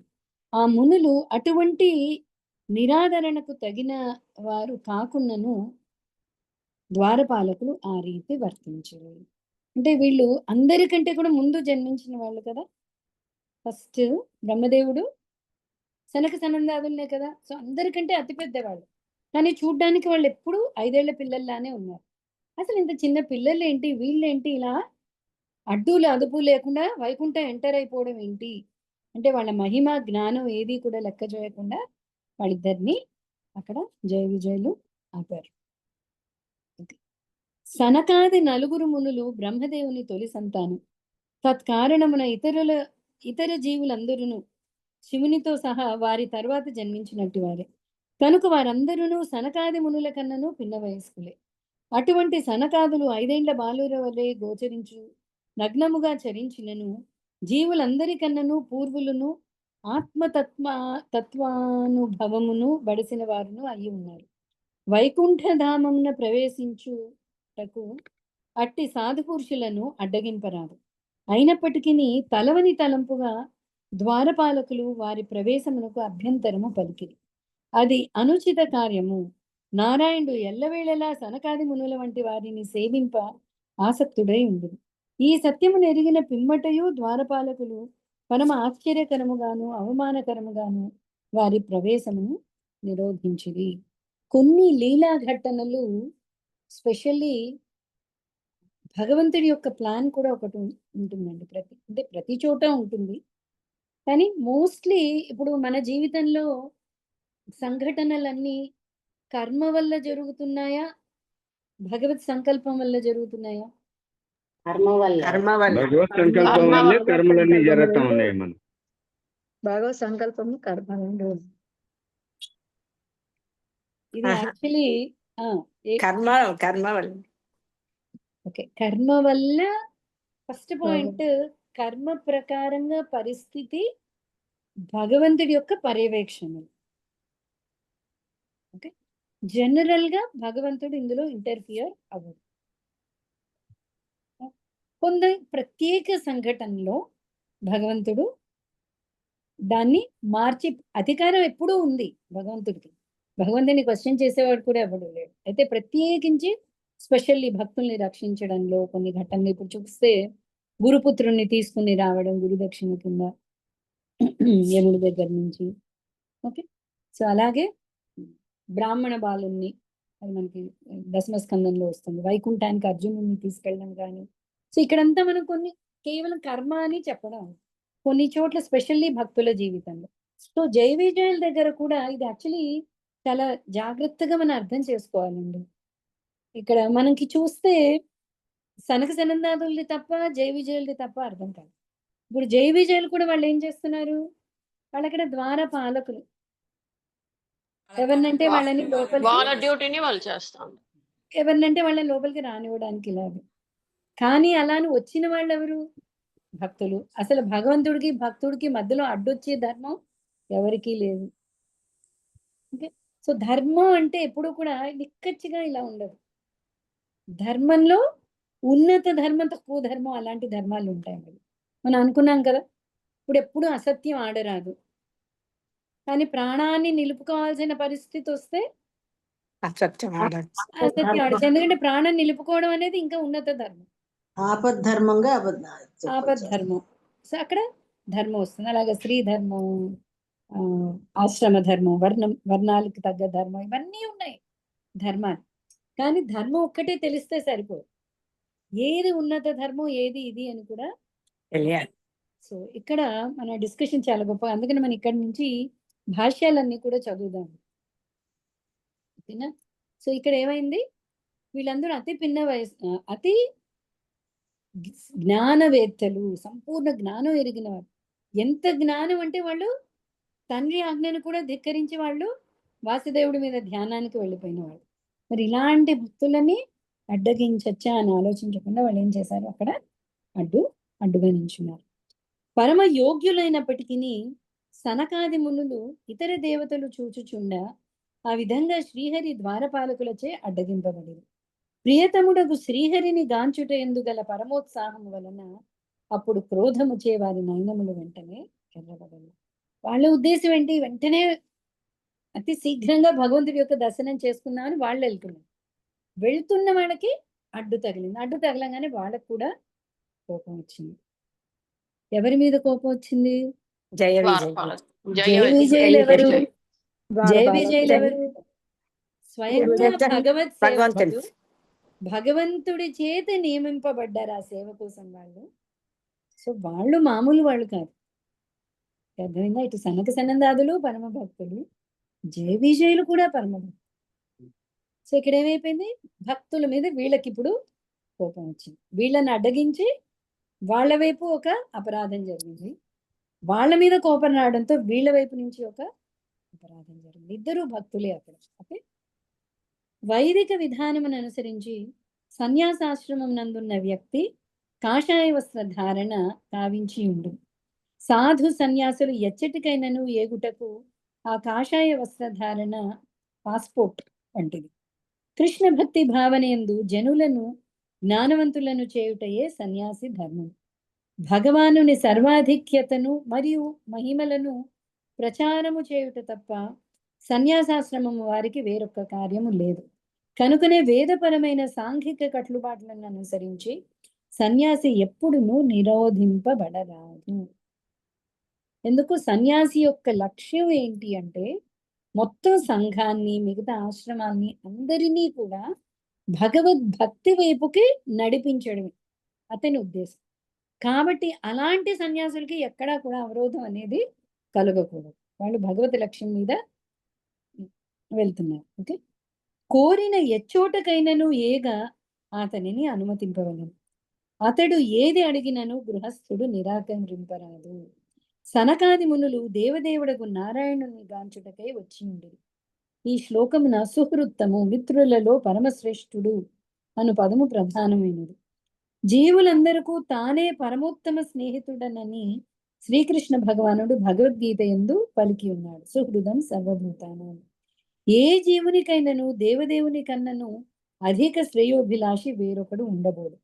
ఆ మునులు అటువంటి నిరాదరణకు తగిన వారు కాకున్నను ద్వారపాలకులు ఆ రీతి వర్తించరు. అంటే వీళ్ళు అందరికంటే కూడా ముందు జన్మించిన వాళ్ళు కదా. ఫస్ట్ బ్రహ్మదేవుడు సనక సనందాదులనే కదా. సో అందరికంటే అతి పెద్దవాళ్ళు. కానీ చూడ్డానికి వాళ్ళు ఎప్పుడు 5 ఏళ్ల పిల్లల్లానే ఉన్నారు. అసలు ఇంత చిన్న పిల్లలు ఏంటి, వీళ్ళేంటి ఇలా అడ్డులు అదుపు లేకుండా వైకుంఠ ఎంటర్ అయిపోవడం ఏంటి అంటే వాళ్ళ మహిమ జ్ఞానం ఏది కూడా లెక్క చేయకుండా వాళ్ళిద్దరిని అక్కడ జయ విజయులు ఆపారు. సనకాది 4 మునులు బ్రహ్మదేవుని తొలి సంతానం. తత్కారణమున ఇతర జీవులందరూ శివునితో సహా వారి తర్వాత జన్మించినట్టు వారే కనుక వారందరూ సనకాది మునుల కన్నను పిన్న వయస్కులే. అటువంటి సనకాదులు 5 ఏండ్ల బాలుర వలె గోచరించు నగ్నముగా చరించినను జీవులందరికన్నను పూర్వులను తత్వానుభవమును బడిసిన వారును అయి ఉన్నారు. వైకుంఠధామమున ప్రవేశించుటకు అట్టి సాధుపురుషులను అడ్డగింపరాదు. అయినప్పటికీ తలవని తలంపుగా ద్వారపాలకులు వారి ప్రవేశమునకు అభ్యంతరము పలికిరి. అది అనుచిత కార్యము. నారాయణుడు ఎల్లవేళలా సనకాది మునుల వంటి వారిని సేవింప ఆసక్తుడై ఉండును. ఈ సత్యమును ఎరిగిన పిమ్మటయు ద్వారపాలకులు పరమ ఆశ్చర్యకరముగాను అవమానకరముగాను వారి ప్రవేశమును నిరోధించిరి. కొన్ని లీలా ఘటనలు స్పెషల్లీ భగవంతుడి యొక్క ప్లాన్ కూడా ఒకటి ఉంటుందండి. ప్రతి చోట ఉంటుంది. కానీ మోస్ట్లీ ఇప్పుడు మన జీవితంలో సంఘటనలన్నీ కర్మ వల్ల జరుగుతున్నాయా, భగవత్ సంకల్పం వల్ల జరుగుతున్నాయా? కర్మ వల్ల. భగవత్ సంకల్పం వల్లే కర్మలన్నీ జరుగుతూ ఉన్నాయి. మనం భగవత్ సంకల్పము కర్మ రెండు. ఇది యాక్చువల్లీ కర్మ వల్ల. ఓకే, కర్మ వల్ల ఫస్ట్ పాయింట్. కర్మ ప్రకారంగా పరిస్థితి భగవంతుడి యొక్క పర్యవేక్షణ. ఓకే, జనరల్ గా భగవంతుడు ఇందులో ఇంటర్ఫియర్ అవ్వడు. కొంత ప్రత్యేక సంఘటనలో భగవంతుడు దాన్ని మార్చి, అధికారం ఎప్పుడూ ఉంది భగవంతుడికి. భగవంతుని క్వశ్చన్ చేసేవాడు కూడా ఎవడు లేడు. అయితే ప్రత్యేకించి స్పెషల్లీ భక్తుల్ని రక్షించడంలో కొన్ని ఘటనలు ఇప్పుడు చూస్తే గురుపుత్రుణ్ణి తీసుకుని రావడం గురుదక్షిణ కింద యముడి దగ్గర నుంచి. ఓకే, సో అలాగే బ్రాహ్మణ బాలుణ్ణి, అది మనకి దశమ స్కందంలో వస్తుంది, వైకుంఠానికి అర్జునుడిని తీసుకెళ్ళడం కానీ. సో ఇక్కడంతా మనం కొన్ని కేవలం కర్మ అని చెప్పడం, కొన్ని చోట్ల స్పెషల్లీ భక్తుల జీవితంలో. సో జయ విజయుల దగ్గర కూడా ఇది యాక్చువల్లీ చాలా జాగ్రత్తగా మనం అర్థం చేసుకోవాలండి. ఇక్కడ మనకి చూస్తే సనక సనందాదులది తప్ప జయ విజయులది తప్ప అర్థం కాదు. ఇప్పుడు జయ విజయులు కూడా వాళ్ళు ఏం చేస్తున్నారు, వాళ్ళు అక్కడ ద్వారపాలకులు. ఎవరినంటే వాళ్ళని వాళ్ళ డ్యూటీని వాళ్ళు చేస్తారు, ఎవరినంటే వాళ్ళని లోపలికి రానివ్వడానికి లేదు. కానీ అలాని వచ్చిన వాళ్ళు ఎవరు? భక్తులు. అసలు భగవంతుడికి భక్తుడికి మధ్యలో అడ్డొచ్చే ధర్మం ఎవరికీ లేదు. ఓకే, సో ధర్మం అంటే ఎప్పుడు కూడా నిక్కచ్చిగా ఇలా ఉండదు. ధర్మంలో ఉన్నత ధర్మం, తక్కువ ధర్మం, అలాంటి ధర్మాలు ఉంటాయి. మనం అనుకున్నాం కదా, ఇప్పుడు ఎప్పుడు అసత్యం ఆడరాదు. కానీ ప్రాణాన్ని నిలుపుకోవాల్సిన పరిస్థితి వస్తే అసత్యం ఆడచ్చు. అసత్యం ఆడచ్చు. ఎందుకంటే ప్రాణం నిలుపుకోవడం అనేది ఇంకా ఉన్నత ధర్మం, ఆపద్ధర్మంగా ఆపద్ధర్మం. సో అక్కడ ధర్మం వస్తుంది. అలాగే స్త్రీ ధర్మం, ఆశ్రమ ధర్మం, వర్ణాలకు తగ్గ ధర్మం, ఇవన్నీ ఉన్నాయి ధర్మాలు. కానీ ధర్మం ఒక్కటే తెలిస్తే సరిపోదు, ఏది ఉన్నత ధర్మం ఏది ఇది అని కూడా తెలియాలి. సో ఇక్కడ మన డిస్కషన్ చాలా గొప్ప. అందుకని మనం ఇక్కడ నుంచి భాష్యాలన్నీ కూడా చదువుదాం, ఓకేనా? సో ఇక్కడ ఏమైంది, వీళ్ళందరూ అతి పిన్న వయసు, అతి జ్ఞానవేత్తలు, సంపూర్ణ జ్ఞానం ఎరిగిన వారు. ఎంత జ్ఞానం అంటే వాళ్ళు తండ్రి ఆజ్ఞను కూడా ధిక్కరించి వాళ్ళు వాసుదేవుడి మీద ధ్యానానికి వెళ్ళిపోయిన వాళ్ళు. మరి ఇలాంటి భక్తులని అడ్డగించచ్చా అని ఆలోచించకుండా వాళ్ళు ఏం చేశారు, అక్కడ అడ్డుగా నించున్నారు. పరమ యోగ్యులైనప్పటికీ సనకాది మునులు ఇతర దేవతలు చూచుచుండా ఆ విధంగా శ్రీహరి ద్వారపాలకులచే అడ్డగింపబడింది. ప్రియతముడకు శ్రీహరిని గాంచుట ఎందుగల పరమోత్సాహము వలన అప్పుడు క్రోధముచే వారి నయనములు వెంటనే ఎర్రబడలు. వాళ్ళ ఉద్దేశం ఏంటి, వెంటనే అతి శీఘ్రంగా భగవంతుడి యొక్క దర్శనం చేసుకుందామని వాళ్ళు వెళ్తున్నారు. వెళ్తున్న వాళ్ళకి అడ్డు తగిలింది. అడ్డు తగలంగానే వాళ్ళకు కూడా కోపం వచ్చింది. ఎవరి మీద కోపం వచ్చింది? జయ విజయ. ద్వారపాలకులు. జయ విజయులు ఎవరు? జయ విజయులు ఎవరు? స్వయంగా భగవత్ భగవంతుడు. సేవకుడు, భగవంతుడి చేత నియమింపబడ్డారు ఆ సేవ కోసం వాళ్ళు. సో వాళ్ళు మామూలు వాళ్ళు కాదు, అర్థమైందా? ఇటు సనక సనందాదులు పరమ భక్తులు, జయ విజయులు కూడా పరమ భక్తులు. సో ఇక్కడ ఏమైపోయింది, భక్తుల మీద వీళ్ళకి ఇప్పుడు కోపం వచ్చింది. వీళ్ళని అడ్డగించి వాళ్ళ వైపు ఒక అపరాధం జరిగింది, వాళ్ళ మీద కోపం రావడంతో వీళ్ళ వైపు నుంచి ఒక అపరాధం జరిగింది. ఇద్దరు భక్తులే అక్కడ. ఓకే, వైదిక విధానమును అనుసరించి సన్యాసాశ్రమం నందున్న వ్యక్తి కాషాయ వస్త్ర ధారణ కావించి ఉండు. సాధు సన్యాసులు ఎచ్చటికైనను ఏగుటకు ఆ కాషాయ వస్త్రధారణ పాస్పోర్ట్ వంటిది. కృష్ణ భక్తి భావనయందు జనులను జ్ఞానవంతులను చేయుటయే సన్యాసి ధర్మం. భగవానుని సర్వాధిక్యతను మరియు మహిమలను ప్రచారము చేయుట తప్ప సన్యాసాశ్రమము వారికి వేరొక్క కార్యము లేదు. కనుకనే వేదపరమైన సాంఘిక కట్టుబాట్లను అనుసరించి సన్యాసి ఎప్పుడునూ నిరోధింపబడరాదు. ఎందుకు? సన్యాసి యొక్క లక్ష్యం ఏంటి అంటే మొత్తం సంఘాన్ని, మిగతా ఆశ్రమాన్ని, అందరినీ కూడా భగవద్భక్తి వైపుకి నడిపించడమే అతని ఉద్దేశం. కాబట్టి అలాంటి సన్యాసులకి ఎక్కడా కూడా అవరోధం అనేది కలగకూడదు. వాళ్ళు భగవత్ లక్ష్యం మీద వెళ్తున్నారు. ఓకే, కోరిన ఎచ్చోటకైనను ఏగా అతనిని అనుమతింపవలను. అతడు ఏది అడిగినను గృహస్థుడు నిరాకరింపరాదు. సనకాది మునులు దేవదేవుడకు నారాయణుని గాంచుటకై వచ్చి ఉండేది. ఈ శ్లోకమున సుహృత్తము, మిత్రులలో పరమశ్రేష్ఠుడు అను పదము ప్రధానమైనది. జీవులందరకు తానే పరమోత్తమ స్నేహితుడనని శ్రీకృష్ణ భగవానుడు భగవద్గీత యందు పలికి ఉన్నాడు. సుహృదం సర్వభూతానం. ఏ జీవునికైనను దేవదేవుని కన్నను అధిక శ్రేయోభిలాషి వేరొకడు ఉండబోదు.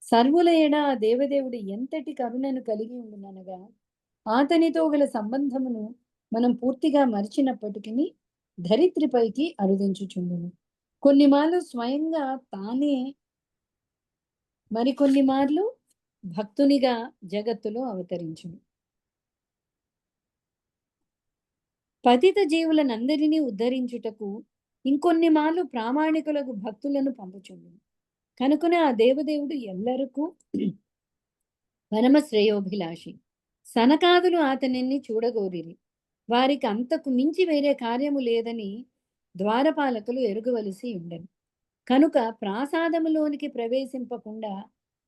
సర్వుల ఎడ ఆ దేవదేవుడు ఎంతటి కరుణను కలిగి ఉండుననగా అతనితో గల సంబంధమును మనం పూర్తిగా మరిచినప్పటికీ ధరిత్రిపైకి అరుదించుచుండును. కొన్ని మార్లు స్వయంగా తానే, మరికొన్ని మార్లు భక్తునిగా జగత్తులో అవతరించును. పతిత జీవులనందరినీ ఉద్ధరించుటకు ఇంకొన్ని మార్లు ప్రామాణికులకు భక్తులను పంపుచుండును. కనుకనే ఆ దేవదేవుడు ఎల్లరికూ పరమ శ్రేయోభిలాషి. సనకాదులు అతనిని చూడగోరిరి. వారికి అంతకు మించి వేరే కార్యము లేదని ద్వారపాలకులు ఎరుగవలసి ఉండను. కనుక ప్రాసాదములోనికి ప్రవేశింపకుండా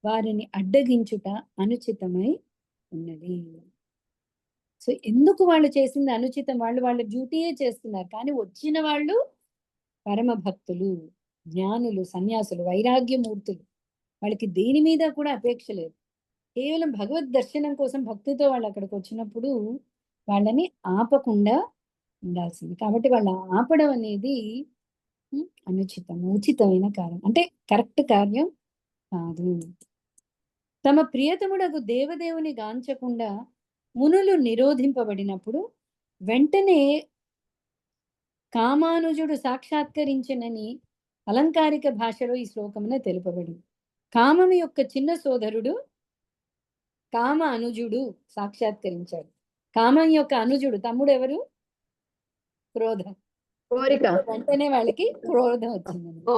వారిని అడ్డగించుట అనుచితమై ఉన్నది. సో ఎందుకు వాళ్ళు చేసింది అనుచితం? వాళ్ళ డ్యూటీయే చేస్తున్నారు, కానీ వచ్చిన వాళ్ళు పరమ భక్తులు, జ్ఞానులు, సన్యాసులు, వైరాగ్యమూర్తులు. వాళ్ళకి దేని మీద కూడా అపేక్ష లేదు, కేవలం భగవద్ దర్శనం కోసం భక్తితో వాళ్ళు అక్కడికి వచ్చినప్పుడు వాళ్ళని ఆపకుండా ఉండాల్సింది. కాబట్టి వాళ్ళ ఆపడం అనేది అనుచితం, ఉచితమైన కార్యం, అంటే కరెక్ట్ కార్యం కాదు. తమ ప్రియతముడకు దేవదేవుని గాంచకుండా మునులు నిరోధింపబడినప్పుడు వెంటనే కామానుజుడు సాక్షాత్కరించినని అలంకారిక భాషలో ఈ శ్లోకమున తెలుపబడింది. కామము యొక్క చిన్న సోదరుడు కామ అనుజుడు సాక్షాత్కరించాడు. కామం యొక్క అనుజుడు తమ్ముడు ఎవరు? క్రోధం. కోరిక. వెంటనే వాళ్ళకి క్రోధం వచ్చింది. ఓ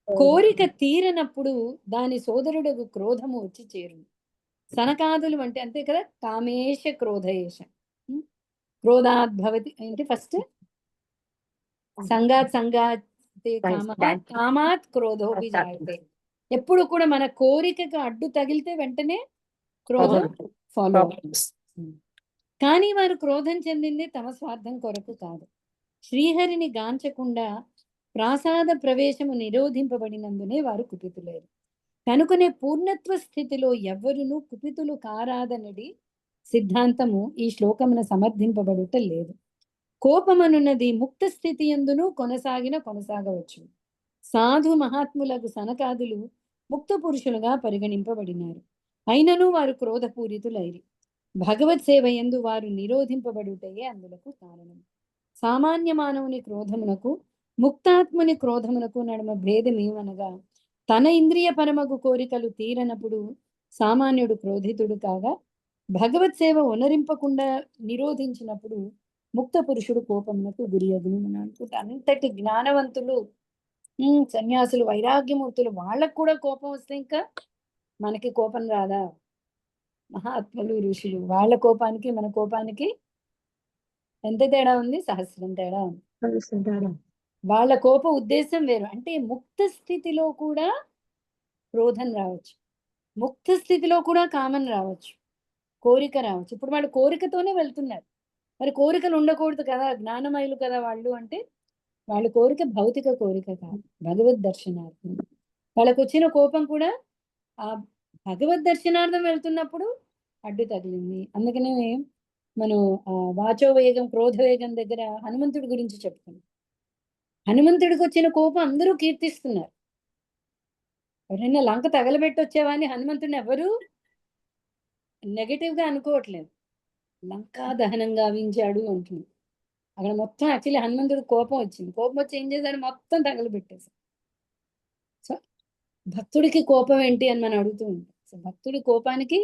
కోరిక తీరనప్పుడు దాని సోదరుడు క్రోధము వచ్చి చేరును. సనకాదులు అంటే అంతే కదా, కామేశ క్రోధయేష. క్రోధాద్భవతి ఏంటి ఫస్ట్? సంగాతే కామాత్ క్రోధో విజాయతే. ఎప్పుడు కూడా మన కోరికకు అడ్డు తగిలితే వెంటనే క్రోధం ఫాలో అవుతుంది. కానీ వారు క్రోధం చెందింది తమ స్వార్థం కొరకు కాదు. శ్రీహరిని గాంచకుండా ప్రాసాద ప్రవేశము నిరోధింపబడినందునే వారు కుపితులేరు. కనుకనే పూర్ణత్వ స్థితిలో ఎవ్వరునూ కుపితులు కారాదనడి సిద్ధాంతము ఈ శ్లోకమున సమర్థింపబడుట లేదు. కోపమనున్నది ముక్త స్థితి యందును కొనసాగవచ్చు. సాధు మహాత్ములకు సనకాదులు ముక్త పురుషులుగా పరిగణింపబడినారు. అయినను వారు క్రోధపూరితులైరి. భగవత్ సేవ యందు వారు నిరోధింపబడుటయే అందులకు కారణం. సామాన్య మానవుని క్రోధమునకు ముక్తాత్ముని క్రోధమునకు నడుమ భేదమేమనగా, తన ఇంద్రియ పరమగు కోరికలు తీరనప్పుడు సామాన్యుడు క్రోధితుడు కాగా, భగవత్ సేవ ఉనరింపకుండా నిరోధించినప్పుడు ముక్త పురుషుడు కోపమునకు గురి అగును అని అనుకుంటే, అంతటి జ్ఞానవంతులు సన్యాసులు వైరాగ్యమూర్తులు వాళ్ళకు కూడా కోపం వస్తే ఇంకా మనకి కోపం రాదా? మహాత్ములు ఋషులు వాళ్ళ కోపానికి మన కోపానికి ఎంత తేడా ఉంది? సహస్రం తేడా ఉంది. వాళ్ళ కోప ఉద్దేశం వేరు. అంటే ముక్త స్థితిలో కూడా క్రోధం రావచ్చు, ముక్త స్థితిలో కూడా కామం రావచ్చు, కోరిక రావచ్చు. ఇప్పుడు వాళ్ళు కోరికతోనే వెళ్తున్నారు. మరి కోరికలు ఉండకూడదు కదా, జ్ఞానమయులు కదా వాళ్ళు అంటే, వాళ్ళ కోరిక భౌతిక కోరిక కాదు, భగవద్ దర్శనార్థం. వాళ్ళకు వచ్చిన కోపం కూడా ఆ భగవద్ దర్శనార్థం వెళ్తున్నప్పుడు అడ్డు తగిలింది. అందుకనే మనం వాచో వేగం క్రోధ వేగం దగ్గర హనుమంతుడి గురించి చెప్పుకున్నాం. హనుమంతుడికి వచ్చిన కోపం అందరూ కీర్తిస్తున్నారు. ఎవరైనా లంక తగలబెట్టి వచ్చేవాని హనుమంతుడిని ఎవరు నెగటివ్ గా అనుకోవట్లేదు. లంకా దహనం గావించాడు అంటుంది. అక్కడ మొత్తం యాక్చువల్లీ హనుమంతుడికి కోపం వచ్చింది. కోపం వచ్చి ఏం చేశాడు? మొత్తం తగలబెట్టేశాడు. సో భక్తుడికి కోపం ఏంటి అని మనం అడుగుతూ ఉంటాం. సో భక్తుడి కోపానికి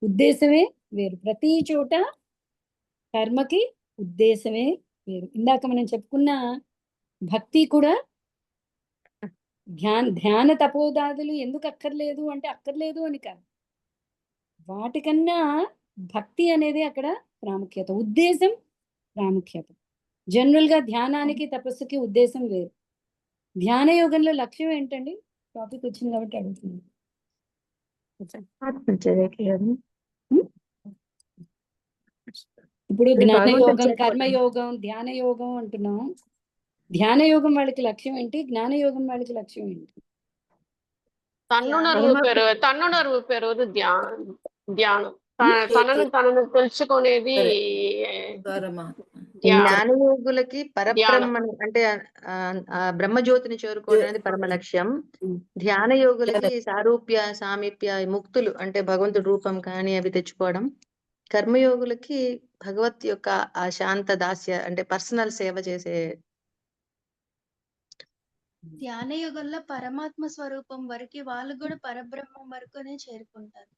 ఉద్దేశమే వేరు. ప్రతి చోట కర్మకి ఉద్దేశమే వేరు. ఇందాక మనం చెప్పుకున్న భక్తి కూడా ధ్యాన తపోదాదులు ఎందుకు అక్కర్లేదు అంటే అక్కర్లేదు అని కాదు, వాటికన్నా భక్తి అనేది అక్కడ ప్రాముఖ్యత, ఉద్దేశం ప్రాముఖ్యత. జనరల్ గా ధ్యానానికి తపస్సుకి ఉద్దేశం వేరు. ధ్యాన యోగంలో లక్ష్యం ఏంటండి? టాపిక్ వచ్చింది కాబట్టి అడుగుతున్నాను. ఇప్పుడు జ్ఞాన యోగం, కర్మయోగం, ధ్యాన యోగం అంటున్నాం. ధ్యాన యోగం వాళ్ళకి లక్ష్యం ఏంటి? జ్ఞాన యోగం వాళ్ళకి లక్ష్యం ఏంటి? తన్నుణర్వు పెరుగు ధ్యానం. తనను తెలుసుకునేది జ్ఞానయోగులకి పరబ్రహ్మను అంటే బ్రహ్మజ్యోతిని చేరుకోవడం అనేది పరమ లక్ష్యం. ధ్యాన యోగులకి సారూప్య సామీప్య ముక్తులు అంటే భగవంతుడి రూపం కానీ అవి తెచ్చుకోవడం. కర్మయోగులకి భగవత్ యొక్క ఆ శాంత దాస్య అంటే పర్సనల్ సేవ చేసే. ధ్యాన యుగంలో పరమాత్మ స్వరూపం వరకు వాళ్ళు కూడా పరబ్రహ్మం వరకునే చేరుకుంటారు.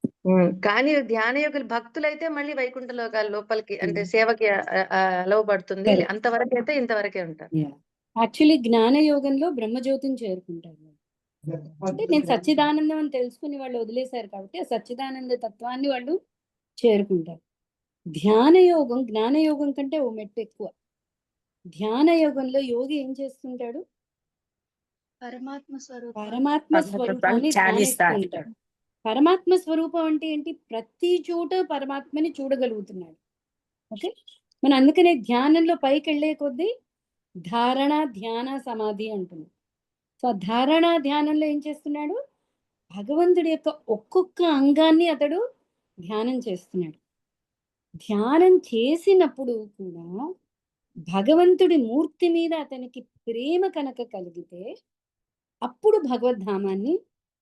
కానీ ధ్యాన యోగులు భక్తులైతే మళ్ళీ వైకుంఠ లోకాల లోపలికి అంటే సేవకి అలవబడుతుంది. అంతవరకు అయితే ఇంతవరకే ఉంటారు. యాక్చువల్లీ జ్ఞాన యోగంలో బ్రహ్మజ్యోతిని చేరుకుంటారు. అంటే నేను సచ్చిదానందం అని తెలుసుకుని వాళ్ళు వదిలేశారు కాబట్టి ఆ సచ్చిదానంద తత్వాన్ని వాళ్ళు చేరుకుంటారు. ధ్యాన యోగం జ్ఞాన యోగం కంటే ఓ మెట్టు ఎక్కువ. ధ్యాన యోగంలో యోగి ఏం చేస్తుంటాడు? పరమాత్మ స్వరూపం స్వరూపాన్ని ధ్యానిస్తుంటాడు. పరమాత్మ స్వరూపం అంటే ఏంటి? ప్రతి చోట పరమాత్మని చూడగలుగుతున్నాడు. ఓకే, మనం అందుకనే ధ్యానంలో పైకి వెళ్ళే కొద్దీ ధారణ, ధ్యాన, సమాధి అంటున్నాం. సో ధారణ ధ్యానంలో ఏం చేస్తున్నాడు? భగవంతుడి యొక్క ఒక్కొక్క అంగాన్ని అతడు ధ్యానం చేస్తున్నాడు. ధ్యానం చేసినప్పుడు కూడా భగవంతుడి మూర్తి మీద అతనికి ప్రేమ కనుక కలిగితే అప్పుడు భగవద్ధామాన్ని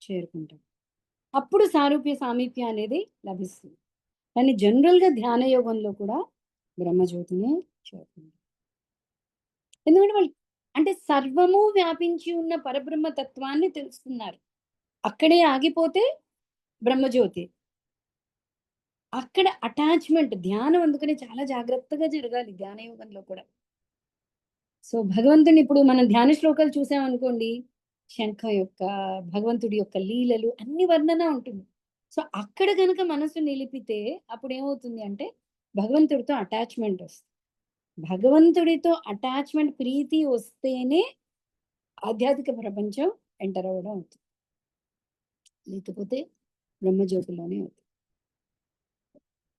చేరుకుంటాడు. అప్పుడు సారూప్య సామీప్య అనేది లభిస్తుంది. కానీ జనరల్గా ధ్యాన యోగంలో కూడా బ్రహ్మజ్యోతిని చేరుకుంటారు. ఎందుకంటే వాళ్ళు అంటే సర్వము వ్యాపించి ఉన్న పరబ్రహ్మ తత్వాన్ని తెలుసుకున్నారు. అక్కడే ఆగిపోతే బ్రహ్మజ్యోతి. అక్కడ అటాచ్మెంట్ ధ్యానం అందుకని చాలా జాగ్రత్తగా జరగాలి ధ్యాన యోగంలో కూడా. సో భగవంతుని ఇప్పుడు మనం ధ్యాన శ్లోకాలు చూసామనుకోండి, శంఖం యొక్క, భగవంతుడి యొక్క లీలలు అన్ని వర్ణన ఉంటుంది. సో అక్కడ గనక మనసు నిలిపితే అప్పుడు ఏమవుతుంది అంటే భగవంతుడితో అటాచ్మెంట్ వస్తుంది. భగవంతుడితో అటాచ్మెంట్, ప్రీతి వస్తేనే ఆధ్యాత్మిక ప్రపంచం ఎంటర్ అవ్వడం అవుతుంది. లేకపోతే బ్రహ్మజ్యోతిలోనే అవుతుంది.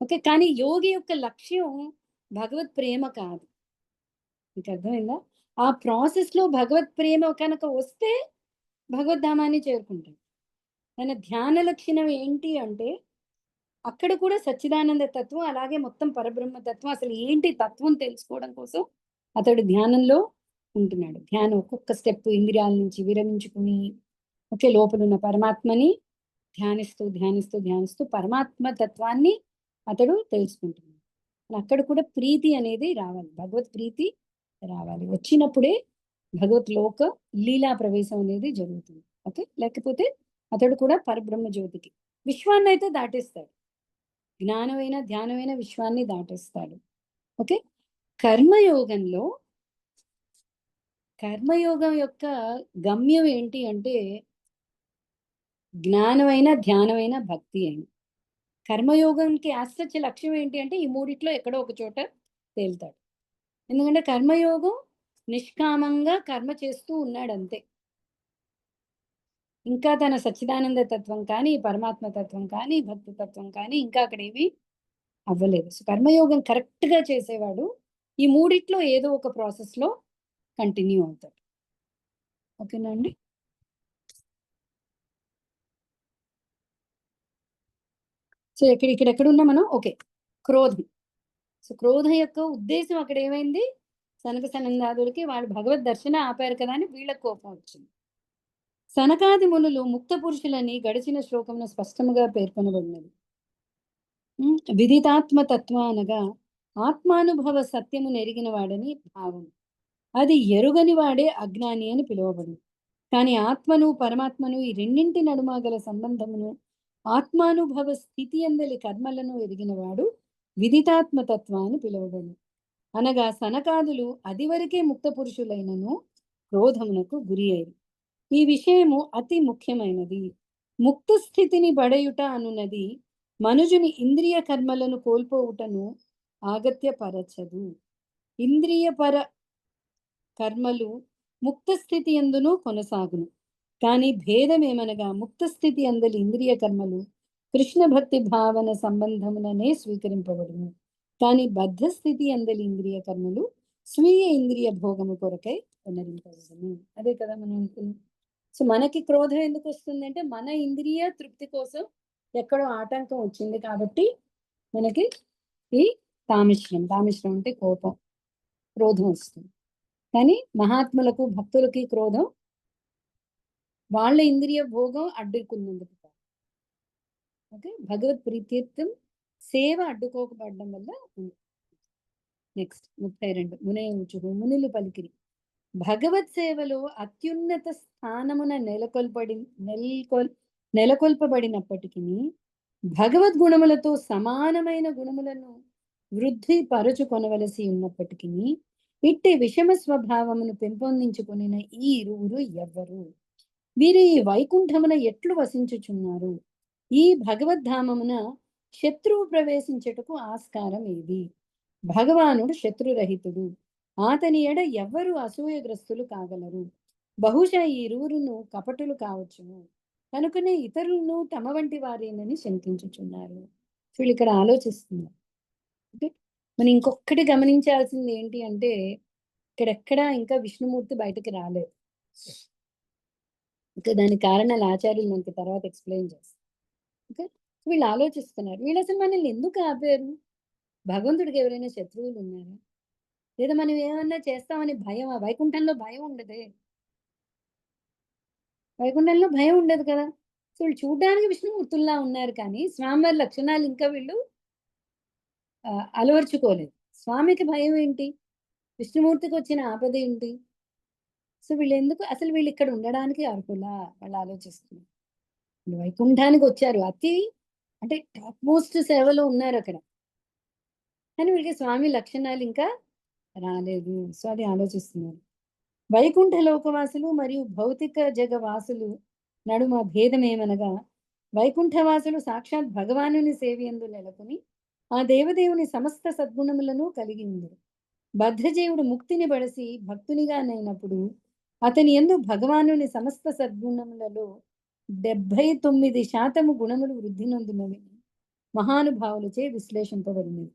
ఓకే, కానీ యోగి యొక్క లక్ష్యం భగవత్ ప్రేమ కాదు. మీకు అర్థమైందా? ఆ ప్రాసెస్ లో భగవత్ ప్రేమ కనుక వస్తే భగవద్ధామాన్ని చేరుకుంటాం. తన ధ్యాన లక్షణం ఏంటి అంటే అక్కడ కూడా సచ్చిదానంద తత్వం, అలాగే మొత్తం పరబ్రహ్మ తత్వం, అసలు ఏంటి తత్వం తెలుసుకోవడం కోసం అతడు ధ్యానంలో ఉంటున్నాడు. ధ్యానం ఒక్కొక్క స్టెప్ ఇంద్రియాల నుంచి విరమించుకుని ఒకే లోపల ఉన్న పరమాత్మని ధ్యానిస్తూ ధ్యానిస్తూ ధ్యానిస్తూ పరమాత్మ తత్వాన్ని అతడు తెలుసుకుంటున్నాడు. అక్కడ కూడా ప్రీతి అనేది రావాలి, భగవత్ ప్రీతి రావాలి. వచ్చినప్పుడే భగవత్ లోక లీలా ప్రవేశం అనేది జరుగుతుంది. ఓకే, లేకపోతే అతడు కూడా పరబ్రహ్మ జ్యోతికి విశ్వాన్ని అయితే దాటేస్తాడు. జ్ఞానమైన ధ్యానమైన విశ్వాన్ని దాటేస్తాడు. ఓకే, కర్మయోగంలో కర్మయోగం యొక్క గమ్యం ఏంటి అంటే జ్ఞానమైన ధ్యానమైన భక్తి అయిన. కర్మయోగంకి యాస్సచ్ లక్ష్యం ఏంటి అంటే ఈ మూడిట్లో ఎక్కడో ఒక చోట తేలుతాడు. ఎందుకంటే కర్మయోగం నిష్కామంగా కర్మ చేస్తూ ఉన్నాడు అంతే. ఇంకా తన సచ్చిదానంద తత్వం కానీ, పరమాత్మ తత్వం కానీ, భక్తి తత్వం కానీ ఇంకా అక్కడ ఏమీ అవ్వలేదు. సో కర్మయోగం కరెక్ట్ గా చేసేవాడు ఈ మూడిట్లో ఏదో ఒక ప్రాసెస్ లో కంటిన్యూ అవుతాడు. ఓకేనా అండి? సో ఇక్కడ ఉన్నా మనం? ఓకే, క్రోధం. సో క్రోధం యొక్క ఉద్దేశం అక్కడ ఏమైంది? సనక సనందాదులకి వాళ్ళు భగవద్ దర్శన ఆపారు కదా అని వీళ్ళకి కోపం వచ్చింది. సనకాది మునులు ముక్త పురుషులని గడిచిన శ్లోకంలో స్పష్టంగా పేర్కొనబడినది. విదితాత్మ తత్వ అనగా ఆత్మానుభవ సత్యము నెరిగిన వాడని భావం. అది ఎరుగని వాడే అజ్ఞాని అని పిలువబడు. కానీ ఆత్మను పరమాత్మను ఈ రెండింటి నడుమ గల సంబంధమును ఆత్మానుభవ స్థితి అందలి కర్మలను ఎరిగిన వాడు విదితాత్మతత్వ అని పిలువబడు. అనగా సనకాదులు అది వరకే ముక్త పురుషులైనను క్రోధమునకు గురి అయ్యి. ఈ విషయము అతి ముఖ్యమైనది. ముక్త స్థితిని బడయుట అనున్నది మనుజుని ఇంద్రియ కర్మలను కోల్పోవుటను ఆగత్యపరచదు. ఇంద్రియపర కర్మలు ముక్త స్థితి ఎందును కొనసాగును. కానీ భేదమేమనగా ముక్త స్థితి అందలి ఇంద్రియ కర్మలు కృష్ణ భక్తి భావన సంబంధముననే స్వీకరింపబడును. కానీ బద్ధ స్థితి అందలి ఇంద్రియ కర్మలు స్వీయ ఇంద్రియ భోగము కొరకై పునరింపబడును. అదే కదా మనం అనుకున్నాం. సో మనకి క్రోధం ఎందుకు వస్తుంది అంటే మన ఇంద్రియ తృప్తి కోసం ఎక్కడో ఆటంకం వచ్చింది కాబట్టి మనకి ఈ తామిశ్రం అంటే కోపం, క్రోధం వస్తుంది. కానీ మహాత్ములకు భక్తులకి క్రోధం వాళ్ళ ఇంద్రియ భోగం అడ్డుకున్నందుకు. ఓకే, భగవత్ ప్రీత్యర్థం సేవ అడ్డుకోకపోవడం వల్ల ఉంది. నెక్స్ట్ 32 మునయుచుహు మునులు పలికిరి. భగవత్ సేవలో అత్యున్నత స్థానమున నెలకొల్పబడినప్పటికీ భగవద్ గుణములతో సమానమైన గుణములను వృద్ధి పరచుకొనవలసి ఉన్నప్పటికీ ఇట్టి విషమ స్వభావమును పెంపొందించుకుని ఈ ఇరువురు ఎవ్వరు? వీరు ఈ వైకుంఠమున ఎట్లు వసించుచున్నారు? ఈ భగవద్ధామమున శత్రువు ప్రవేశించుటకు ఆస్కారం ఏది? భగవానుడు శత్రురహితుడు. అతని ఎడ ఎవ్వరు అసూయగ్రస్తులు కాగలరు. బహుశా ఈ ఇరువురును కపటులు కావచ్చును. కనుకనే ఇతరులను తమ వంటి వారేనని శంకించుచున్నారు. వీళ్ళు ఇక్కడ ఆలోచిస్తున్నారు. ఓకే, మనం ఇంకొకటి గమనించాల్సింది ఏంటి అంటే ఇక్కడెక్కడా ఇంకా విష్ణుమూర్తి బయటకు రాలేదు. ఓకే, దానికి కారణాలు ఆచార్యులు మనకి తర్వాత ఎక్స్ప్లెయిన్ చేస్తారు. ఓకే, వీళ్ళు ఆలోచిస్తున్నారు, వీళ్ళు అసలు మనల్ని ఎందుకు ఆపారు? భగవంతుడికి ఎవరైనా శత్రువులు ఉన్నారా? లేదా మనం ఏమన్నా చేస్తామని భయం? వైకుంఠంలో భయం ఉండదే, వైకుంఠంలో భయం ఉండదు కదా. సో వీళ్ళు చూడడానికి విష్ణుమూర్తుల్లా ఉన్నారు కానీ స్వామివారి లక్షణాలు ఇంకా వీళ్ళు అలవర్చుకోలేదు. స్వామికి భయం ఏంటి? విష్ణుమూర్తికి వచ్చిన ఆపద ఏంటి? సో వీళ్ళు ఇక్కడ ఉండడానికి అర్హులా వాళ్ళు ఆలోచిస్తున్నారు. వీళ్ళు వైకుంఠానికి వచ్చారు, అతి అంటే టాప్ మోస్ట్ సేవలో ఉన్నారు అక్కడ, కానీ వీళ్ళకి స్వామి లక్షణాలు ఇంకా రాలేదు. సో అది ఆలోచిస్తున్నారు. వైకుంఠ లోకవాసులు మరియు భౌతిక జగవాసులు నడుమ భేదమేమనగా, వైకుంఠవాసులు సాక్షాత్ భగవానుని సేవయందు నెలకొని ఆ దేవదేవుని సమస్త సద్గుణములను కలిగి ఉందరు. బద్ధజీవుడు ముక్తిని బడసి భక్తునిగా నైనప్పుడు అతని యందు భగవానుని సమస్త సద్గుణములలో 79% గుణములు వృద్ధి నొందినవి మహానుభావులచే విశ్లేషింపబడినవి.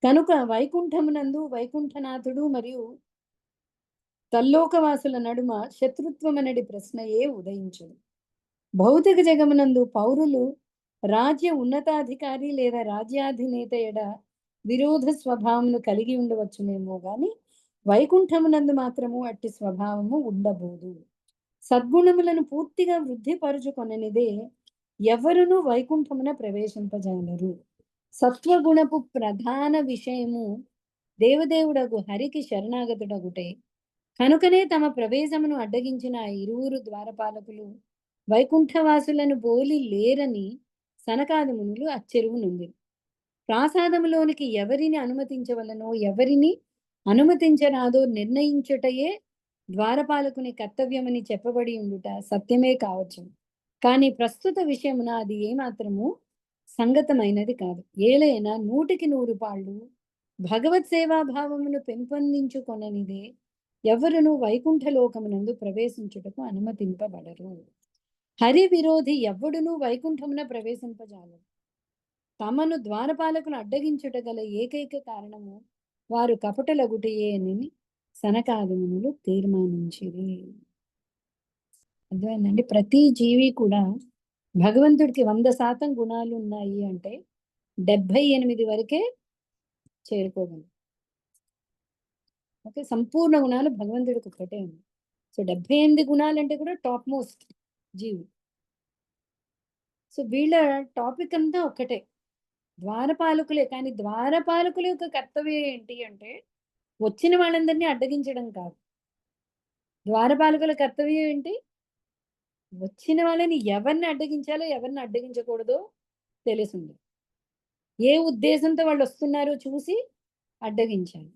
కనుక వైకుంఠమునందు వైకుంఠనాథుడు మరియు తల్లోకవాసుల నడుమ శత్రుత్వమనడి ప్రశ్నయే ఉదయించదు. భౌతిక జగమునందు పౌరులు రాజ్య ఉన్నతాధికారి లేదా రాజ్యాధినేత ఎడ విరోధ స్వభావమును కలిగి ఉండవచ్చునేమో గాని వైకుంఠమునందు మాత్రము అట్టి స్వభావము ఉండబోదు. సద్గుణములను పూర్తిగా వృద్ధిపరుచుకొననిదే ఎవరును వైకుంఠమున ప్రవేశింపజాలరు. సత్వగుణపు ప్రధాన విషయము దేవదేవుడగు హరికి శరణాగతుడగుటే. కనుకనే తమ ప్రవేశమును అడ్డగించిన ఆ ఇరువురు ద్వారపాలకులు వైకుంఠవాసులను బోలి లేరని సనకాదిమునులు అచ్చెరువు నుండి ప్రాసాదములోనికి ఎవరిని అనుమతించవలనో ఎవరిని అనుమతించరాదో నిర్ణయించుటయే ద్వారపాలకుని కర్తవ్యమని చెప్పబడి ఉండుట సత్యమే కావచ్చు. కానీ ప్రస్తుత విషయమున అది ఏమాత్రము సంగతమైనది కాదు. ఏలైనా 100కి 100 భగవత్ సేవాభావమును పెంపొందించుకొననిదే ఎవరును వైకుంఠ లోకమునందు ప్రవేశించుటకు అనుమతింపబడరు. హరి విరోధి ఎవ్వడును వైకుంఠమున ప్రవేశింపజాలరు. తమను ద్వారపాలకులు అడ్డగించుట గల ఏకైక కారణము వారు కపటలగుటయే అని సనకాదిమునులు తీర్మానించిరి. అర్థమైందండి? ప్రతి జీవి కూడా భగవంతుడికి 100% గుణాలు ఉన్నాయి అంటే 78 వరకే చేరుకోగలరు. ఓకే, సంపూర్ణ గుణాలు భగవంతుడికి ఒక్కటే ఉంది. సో 78 గుణాలు అంటే కూడా టాప్ మోస్ట్ జీవి. సో వీళ్ళ టాపిక్ అంతా ఒక్కటే, ద్వారపాలకులే. కానీ ద్వారపాలకుల యొక్క కర్తవ్యం ఏంటి అంటే వచ్చిన వాళ్ళందరినీ అడ్డగించడం కాదు. ద్వారపాలకుల కర్తవ్యం ఏంటి? వచ్చిన వాళ్ళని ఎవరిని అడ్డగించాలో ఎవరిని అడ్డగించకూడదో తెలిసింది. ఏ ఉద్దేశంతో వాళ్ళు వస్తున్నారో చూసి అడ్డగించాలి.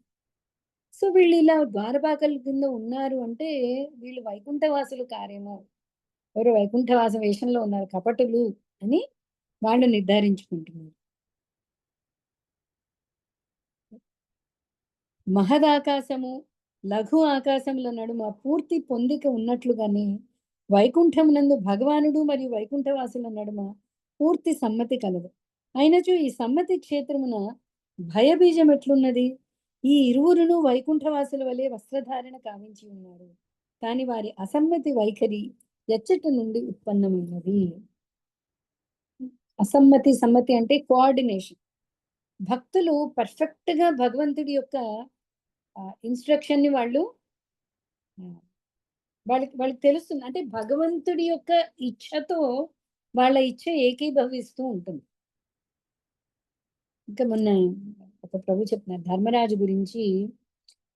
సో వీళ్ళు ఇలా ద్వారపాలకుల కింద ఉన్నారు అంటే వీళ్ళు వైకుంఠవాసులు కార్యమో, ఎవరు వైకుంఠవాస వేషంలో ఉన్నారు కపటులు అని వాళ్ళు నిర్ధారించుకుంటున్నారు. మహదాకాశము లఘు ఆకాశముల నడుమ పూర్తి పొందిక ఉన్నట్లుగానే వైకుంఠమునందు భగవానుడు మరియు వైకుంఠవాసుల నడుమ పూర్తి సమ్మతి కలదు. అయినచో ఈ సమ్మతి క్షేత్రమున భయబీజం ఎట్లున్నది? ఈ ఇరువురును వైకుంఠవాసుల వలె వస్త్రధారణ కావించి ఉన్నారు, కానీ వారి అసమ్మతి వైఖరి ఎచ్చట నుండి ఉత్పన్నమైనది. అసమ్మతి సమ్మతి అంటే కోఆర్డినేషన్. భక్తులు పర్ఫెక్ట్ గా భగవంతుడి యొక్క ఇన్స్ట్రక్షన్ ని వాళ్ళకి తెలుస్తుంది. అంటే భగవంతుడి యొక్క ఇచ్ఛతో వాళ్ళ ఇచ్ఛ ఏకీభవిస్తూ ఉంటుంది. ఇంకా మొన్న ఒక ప్రభు చెప్తున్నారు ధర్మరాజు గురించి.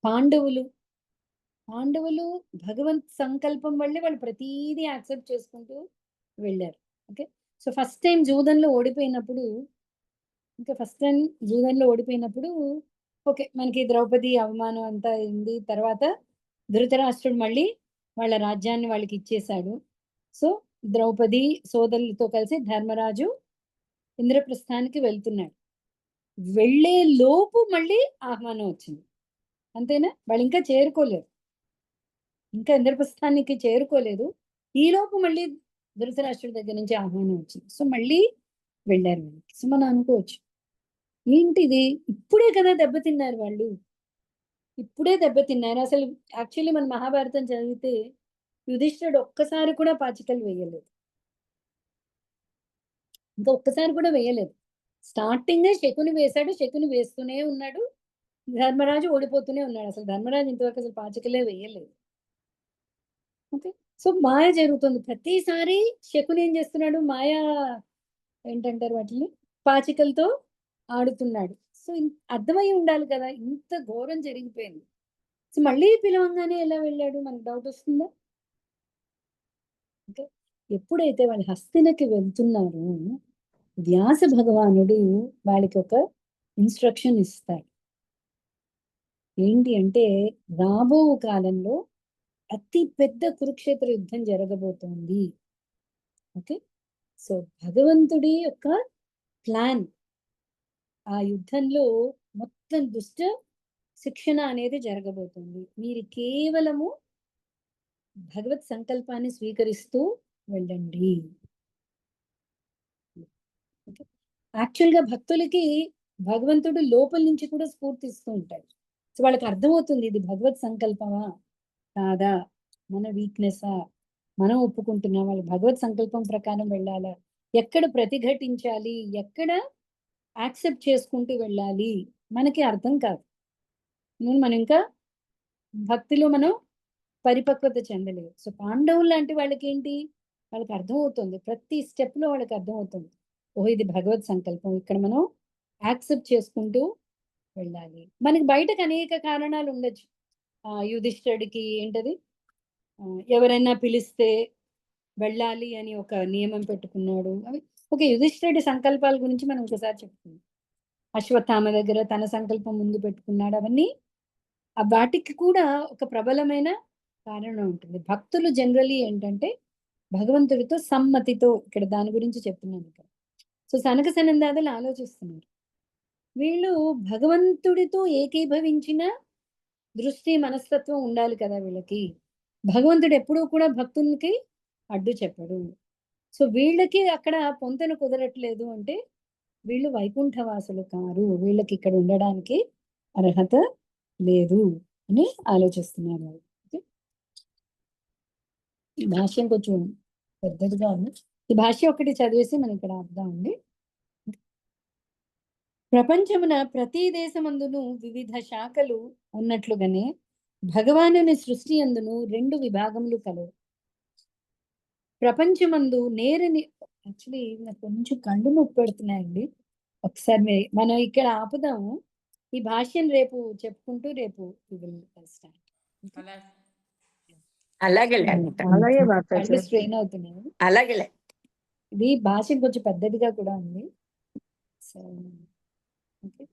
పాండవులు భగవంత్ సంకల్పం వల్లే వాళ్ళు ప్రతీదీ యాక్సెప్ట్ చేసుకుంటూ వెళ్ళారు. ఓకే, సో ఫస్ట్ టైం జూదంలో ఓడిపోయినప్పుడు ఓకే మనకి ద్రౌపది అవమానం అంతా అయింది. తర్వాత ధృతరాష్ట్రుడు మళ్ళీ వాళ్ళ రాజ్యాన్ని వాళ్ళకి ఇచ్చేశాడు. సో ద్రౌపది సోదరులతో కలిసి ధర్మరాజు ఇంద్రప్రస్థానికి వెళ్తున్నాడు. వెళ్ళే లోపు మళ్ళీ ఆహ్వానం వచ్చింది. అంతేనా? వాళ్ళు ఇంకా చేరుకోలేదు, ఇంకా ఇంద్రప్రస్థానికి చేరుకోలేదు. ఈ లోపు మళ్ళీ ధృతరాష్ట్రుడి దగ్గర నుంచి ఆహ్వానం వచ్చింది. సో మళ్ళీ వెళ్ళారు. సో మనం అనుకోవచ్చు ఏంటిది, ఇప్పుడే కదా దెబ్బతిన్నారు వాళ్ళు, ఇప్పుడే దెబ్బతిన్నారు. అసలు యాక్చువల్లీ మన మహాభారతం చదివితే యుధిష్ఠుడు ఒక్కసారి కూడా పాచికలు వేయలేదు, ఇంకా ఒక్కసారి కూడా వేయలేదు. స్టార్టింగ్ శకుని వేశాడు, శకుని వేస్తూనే ఉన్నాడు, ధర్మరాజు ఓడిపోతూనే ఉన్నాడు. అసలు ధర్మరాజు ఇంతవరకు అసలు పాచికలే వేయలేదు. ఓకే, సో మాయ జరుగుతుంది ప్రతిసారి. శకుని ఏం చేస్తున్నాడు? మాయా ఏంటంటారు వాటిని, పాచికలతో ఆడుతున్నాడు. సో అర్థమై ఉండాలి కదా, ఇంత ఘోరం జరిగిపోయింది. సో మళ్ళీ పిలవంగానే ఎలా వెళ్ళాడు మనకు డౌట్ వస్తుందా? ఓకే, ఎప్పుడైతే వాళ్ళు హస్తినకి వెళ్తున్నారో వ్యాస భగవానుడు వాళ్ళకి ఒక ఇన్స్ట్రక్షన్ ఇస్తాడు. ఏంటి అంటే రాబో కాలంలో అతి పెద్ద కురుక్షేత్ర యుద్ధం జరగబోతోంది. ఓకే, సో భగవంతుడి యొక్క ప్లాన్, ఆ యుద్ధంలో మొత్తం దుష్ట శిక్షణ అనేది జరగబోతుంది. మీరు కేవలము భగవత్ సంకల్పాన్ని స్వీకరిస్తూ వెళ్ళండి. యాక్చువల్ గా భక్తులకి భగవంతుడు లోపల నుంచి కూడా స్ఫూర్తి ఇస్తూ ఉంటాడు. సో వాళ్ళకి అర్థమవుతుంది ఇది భగవత్ సంకల్పమా కాదా, మన వీక్నెసా, మనం ఒప్పుకుంటున్నాం వాళ్ళు భగవత్ సంకల్పం ప్రకారం వెళ్ళాలా, ఎక్కడ ప్రతిఘటించాలి, ఎక్కడ యాక్సెప్ట్ చేసుకుంటూ వెళ్ళాలి మనకి అర్థం కాదు. మనం ఇంకా భక్తిలో మనం పరిపక్వత చెందలేదు. సో పాండవులు లాంటి వాళ్ళకి ఏంటి, వాళ్ళకి అర్థమవుతుంది, ప్రతి స్టెప్ లో వాళ్ళకి అర్థమవుతుంది, ఓహో ఇది భగవత్ సంకల్పం, ఇక్కడ మనం యాక్సెప్ట్ చేసుకుంటూ వెళ్ళాలి. మనకి బయటకు అనేక కారణాలు ఉండొచ్చు. యుధిష్ఠుడికి ఏంటది, ఎవరైనా పిలిస్తే వెళ్ళాలి అని ఒక నియమం పెట్టుకున్నాడు. అవి ఓకే, యుధిష్ఠుడి సంకల్పాల గురించి మనం ఒకసారి చెప్పుకుందాం. అశ్వత్థామ దగ్గర తన సంకల్పం ముందు పెట్టుకున్నాడు. అవన్నీ వాటికి కూడా ఒక ప్రబలమైన కారణం ఉంటుంది. భక్తులు జనరలీ ఏంటంటే భగవంతుడితో సమ్మతితో, ఇక్కడ దాని గురించి చెప్తున్నాను ఇక్కడ. సో సనక సనందాదులు ఆలోచిస్తున్నారు, వీళ్ళు భగవంతుడితో ఏకీభవించిన దృష్టి మనస్తత్వం ఉండాలి కదా వీళ్ళకి. భగవంతుడు ఎప్పుడూ కూడా భక్తులకి అడ్డు చెప్పడు. సో వీళ్ళకి అక్కడ పొంతన కుదరట్లేదు అంటే వీళ్ళు వైకుంఠవాసులు కారు, వీళ్ళకి ఇక్కడ ఉండడానికి అర్హత లేదు అని ఆలోచిస్తున్నారు. ఈ భాష్యం కొంచెం పెద్దదిగా ఉంది. ఈ భాష్యం ఒకటి చదివేసి మనం ఇక్కడ అర్థమండి. ప్రపంచమున ప్రతి దేశమందును వివిధ శాఖలు ఉన్నట్లుగానే భగవానుని సృష్టి అందును 2 విభాగములు కలవు. ప్రపంచమందు నేరని, యాక్చువల్లీ నాకు కొంచెం కళ్ళు నొప్పి పెడుతున్నాయండి, ఒకసారి మనం ఇక్కడ ఆపుదాము. ఈ భాష్యం రేపు చెప్పుకుంటూ రేపు స్టార్ట్. అలాగే అలాగే మాతాజీ. కళ్ళు స్ట్రెయిన్ అవుతున్నాయి. అలాగే ఇది భాష్యం కొంచెం పెద్దదిగా కూడా ఉంది. So okay.